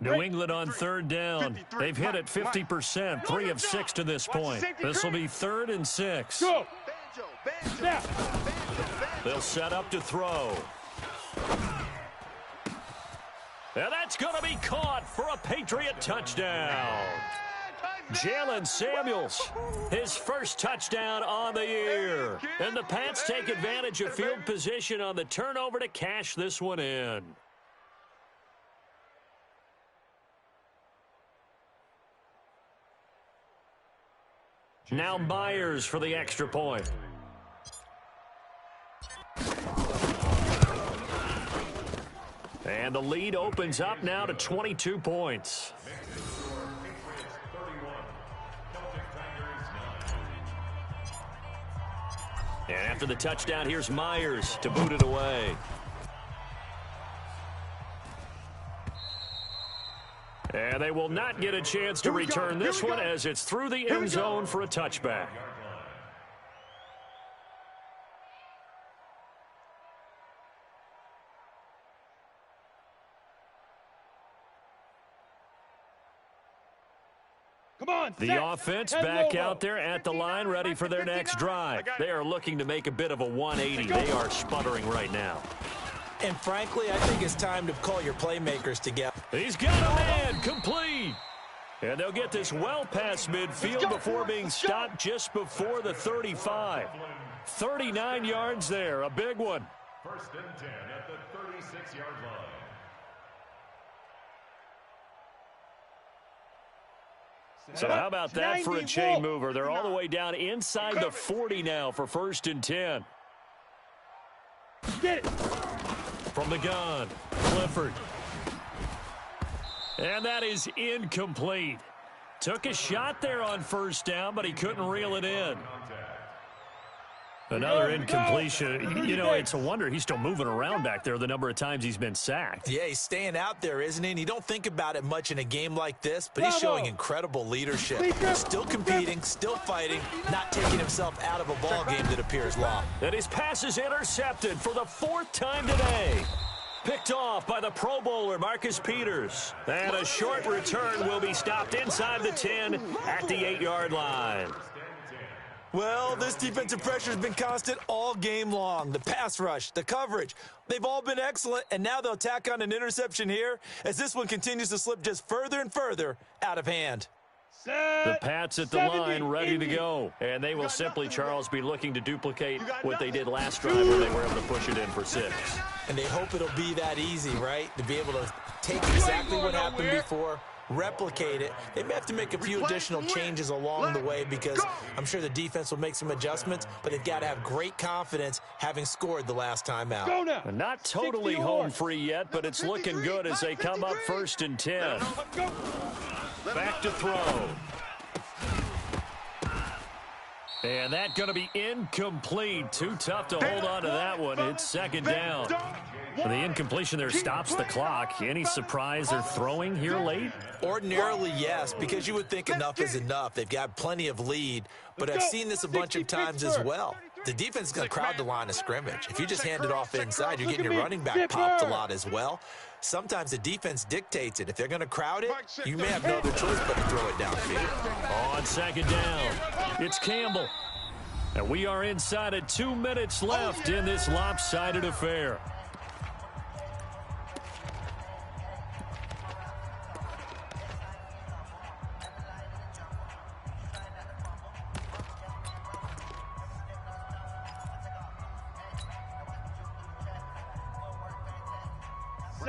New England on 3rd down. They've hit it 50%, 3 of 6 to this point. This will be 3rd and 6. They'll set up to throw. And that's going to be caught for a Patriot touchdown. Jalen Samuels, his first touchdown on the year. And the Pats take advantage of field position on the turnover to cash this one in. Now Myers for the extra point. And the lead opens up now to 22 points. And after the touchdown, here's Myers to boot it away. And they will not get a chance to return this one as it's through the end zone for a touchback. Come on, the offense back out there at the line, ready for their next drive. They are looking to make a bit of a 180. They are sputtering right now. And frankly, I think it's time to call your playmakers together. He's got a man, complete. And they'll get this well past midfield before being stopped just before the 35. 39 yards there, a big one. 1st and 10 at the 36-yard line. So how about that for a chain mover? They're all the way down inside the 40 now for 1st and 10. Get it. From the gun, Clifford. And that is incomplete. Took a shot there on 1st down, but he couldn't reel it in. Another incompletion. You know, it's a wonder he's still moving around back there the number of times he's been sacked. Yeah, he's staying out there, isn't he? And you don't think about it much in a game like this, but he's showing incredible leadership. Still competing, still fighting, not taking himself out of a ball game that appears long. And his pass is intercepted for the 4th time today. Picked off by the Pro Bowler, Marcus Peters. And a short return will be stopped inside the 10 at the 8-yard line. Well, this defensive pressure has been constant all game long. The pass rush, the coverage, they've all been excellent, and now they'll tack on an interception here as this one continues to slip just further and further out of hand. The Pats at the line ready to go, and they will simply, Charles, be looking to duplicate what they did last drive where they were able to push it in for 6. And they hope it'll be that easy, right, to be able to take exactly what happened before, replicate it. They may have to make a few additional changes along the way because I'm sure the defense will make some adjustments, but they've got to have great confidence having scored the last time out. And not totally home free yet, but it's looking good as they come up 1st and 10. Back to throw. And that's going to be incomplete. Too tough to hold on to that one. It's second down. The incompletion there stops the clock. Any surprise they're throwing here late? Ordinarily, yes, because you would think enough is enough. They've got plenty of lead, but I've seen this a bunch of times as well. The defense is going to crowd the line of scrimmage. If you just hand it off inside, you're getting your running back popped a lot as well. Sometimes the defense dictates it. If they're going to crowd it, you may have no other choice but to throw it downfield. On second down, it's Campbell. And we are inside of 2 minutes left in this lopsided affair.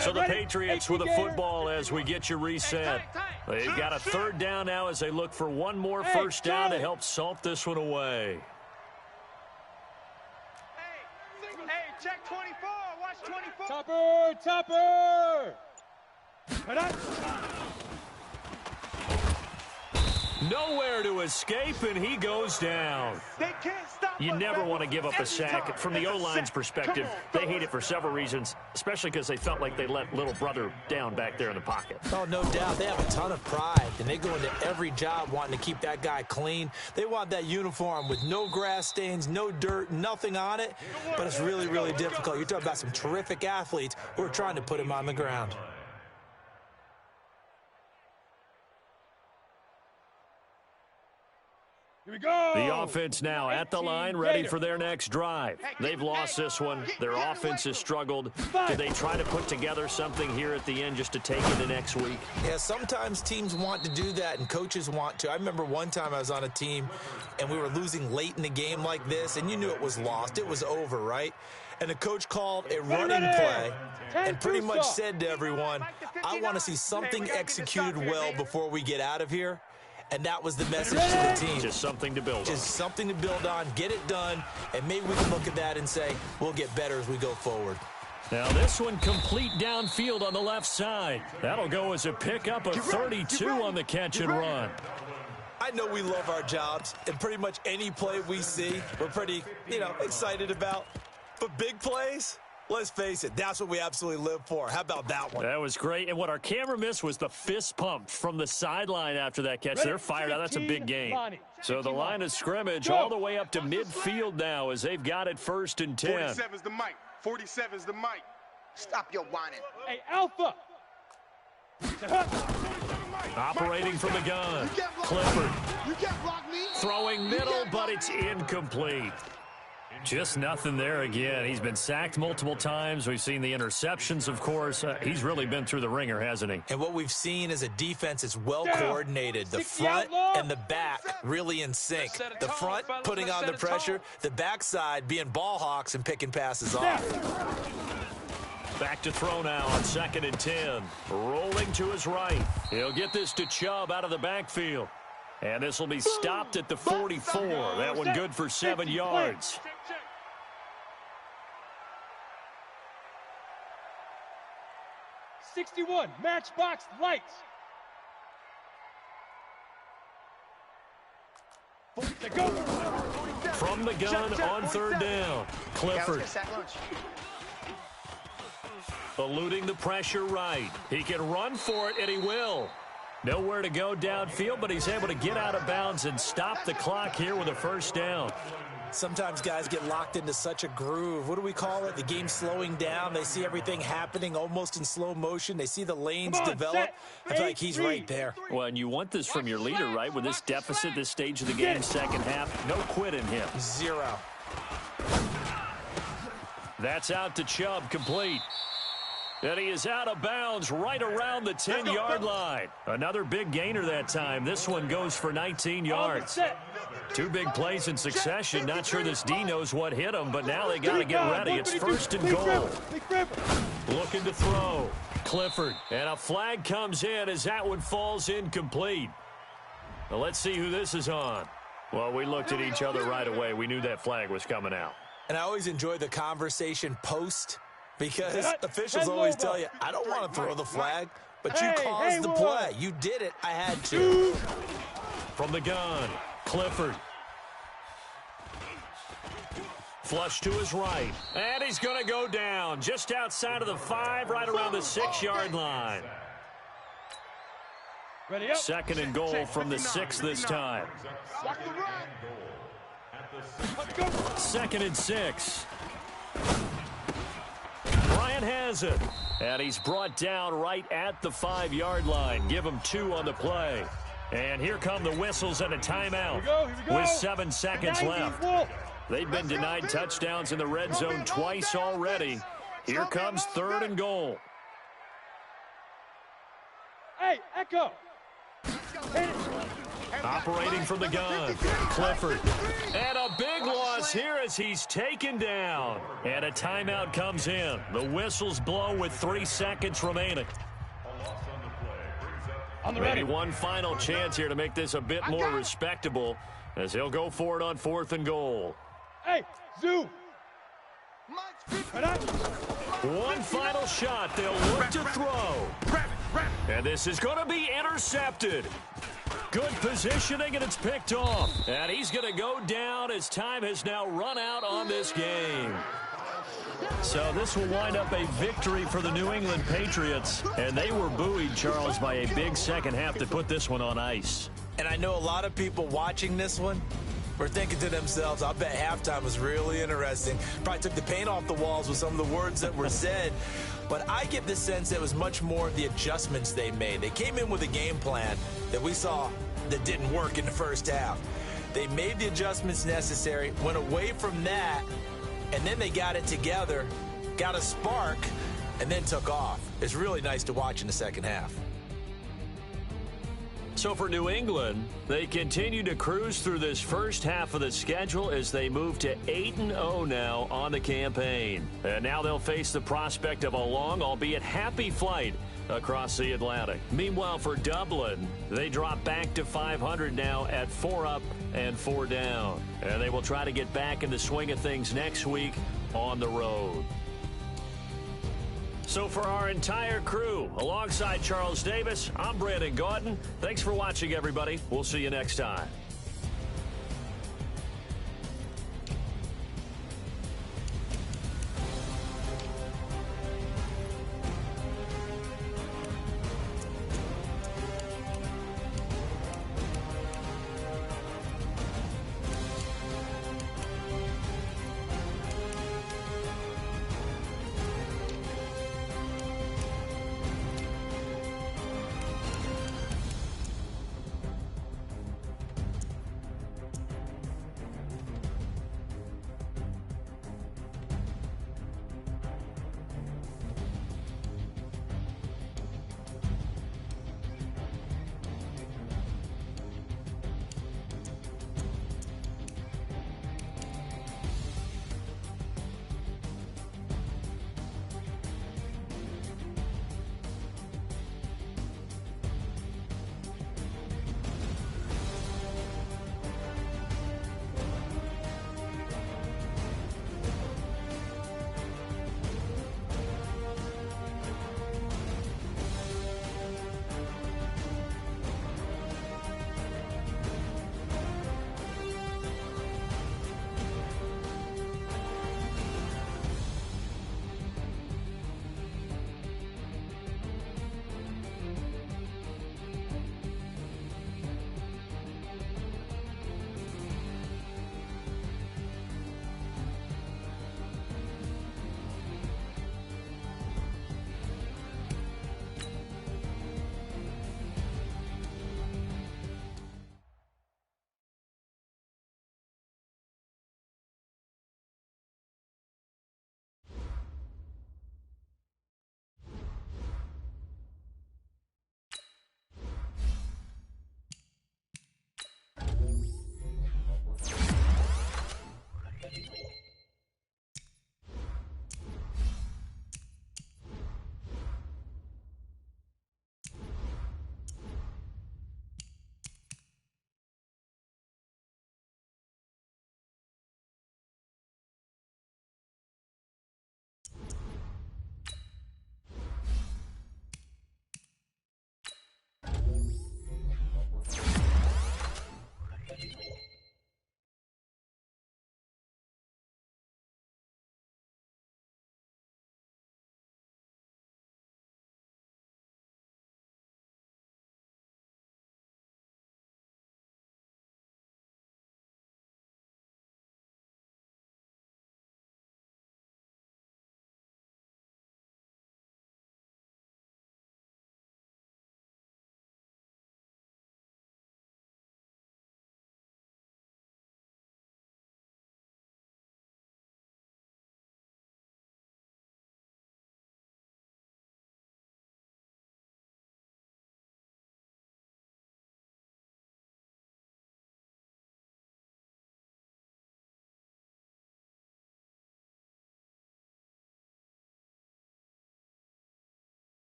So the Patriots with a football as we get you reset. They've got a third down now as they look for one more first down to help salt this one away. Hey, check 24. Watch 24. Topper! Nowhere to escape, and he goes down. They can't stop. You never want to give up a sack. From the O-line's perspective, they hate it for several reasons, especially because they felt like they let little brother down back there in the pocket. Oh, no doubt. They have a ton of pride, and they go into every job wanting to keep that guy clean. They want that uniform with no grass stains, no dirt, nothing on it, but it's really, really difficult. You're talking about some terrific athletes who are trying to put him on the ground. Here we go. The offense now at the line, ready for their next drive. They've lost this one. Their offense has struggled. Do they try to put together something here at the end just to take it to next week? Yeah, sometimes teams want to do that, and coaches want to. I remember one time I was on a team, and we were losing late in the game like this, and you knew it was lost. It was over, right? And the coach called a running play and pretty much said to everyone, I want to see something executed well before we get out of here. And that was the message to the team. Just something to build on. Just something to build on, get it done, and maybe we can look at that and say, we'll get better as we go forward. Now this one complete downfield on the left side. That'll go as a pickup of 32 on the catch and run. I know we love our jobs, and pretty much any play we see, we're pretty, excited about. But big plays, let's face it, that's what we absolutely live for. How about that one? That was great. And what our camera missed was the fist pump from the sideline after that catch. They're fired out. That's a big gain. So the line of scrimmage all the way up to midfield now as they've got it 1st and 10. 47's the mic. 47's the mic. Stop your whining. Hey, Alpha. Operating from the gun. Clifford throwing middle, but it's incomplete. Just nothing there again. He's been sacked multiple times. We've seen the interceptions, of course. He's really been through the ringer, hasn't he? And what we've seen is a defense that's well coordinated. The front and the back really in sync. The front putting on the pressure, the backside being ball hawks and picking passes off. Back to throw now on 2nd and 10. Rolling to his right. He'll get this to Chubb out of the backfield. And this will be stopped at the 44. That one good for 7 yards. 61, matchbox lights. From the gun on 3rd down. Clifford. Eluding the pressure right. He can run for it, and he will. Nowhere to go downfield, but he's able to get out of bounds and stop the clock here with a 1st down. Sometimes guys get locked into such a groove. What do we call it? The game's slowing down. They see everything happening almost in slow motion. They see the lanes develop. I feel like he's right there. Well, and you want this from your leader, right? With this deficit, this stage of the game, second half, no quit in him. 0. That's out to Chubb, complete. And he is out of bounds right around the 10-yard line. Another big gainer that time. This one goes for 19 yards. 2 big plays in succession. Not sure this D knows what hit him, but now they got to get ready. It's 1st and goal. Looking to throw. Clifford. And a flag comes in as that one falls incomplete. Well, let's see who this is on. Well, we looked at each other right away. We knew that flag was coming out. And I always enjoy the conversation post, because officials always tell you, I don't want to throw the flag, But you caused the play. You did it. I had to. From the gun, Clifford. Flush to his right. And he's going to go down just outside of the 5, right around the 6-yard line. Ready up. 2nd and goal from the 6 this time. Let's go. 2nd and 6. Bryant has it. And he's brought down right at the 5-yard line. Give him 2 on the play. And here come the whistles and a timeout. Here we go. With 7 seconds left. They've been denied touchdowns in the red zone twice already. Here comes 3rd and goal. Hey, Echo. Operating from the gun, Clifford. And a big loss here as he's taken down. And a timeout comes in. The whistles blow with 3 seconds remaining. Maybe one final chance here to make this a bit more respectable as he'll go for it on 4th and goal. Hey, Zoo. One final shot. They'll look to throw. And this is going to be intercepted. Good positioning, and it's picked off. And he's going to go down as time has now run out on this game. So this will wind up a victory for the New England Patriots. And they were buoyed, Charles, by a big second half to put this one on ice. And I know a lot of people watching this one were thinking to themselves, I bet halftime was really interesting. Probably took the paint off the walls with some of the words that were said. But I get the sense it was much more of the adjustments they made. They came in with a game plan that we saw that didn't work in the first half. They made the adjustments necessary, went away from that, and then they got it together, got a spark, and then took off. It's really nice to watch in the second half. So for New England, they continue to cruise through this first half of the schedule as they move to 8-0 now on the campaign. And now they'll face the prospect of a long, albeit happy flight across the Atlantic. Meanwhile, for Dublin, they drop back to 500 now at 4 up and 4 down. And they will try to get back in the swing of things next week on the road. So for our entire crew, alongside Charles Davis, I'm Brandon Gaudin. Thanks for watching, everybody. We'll see you next time.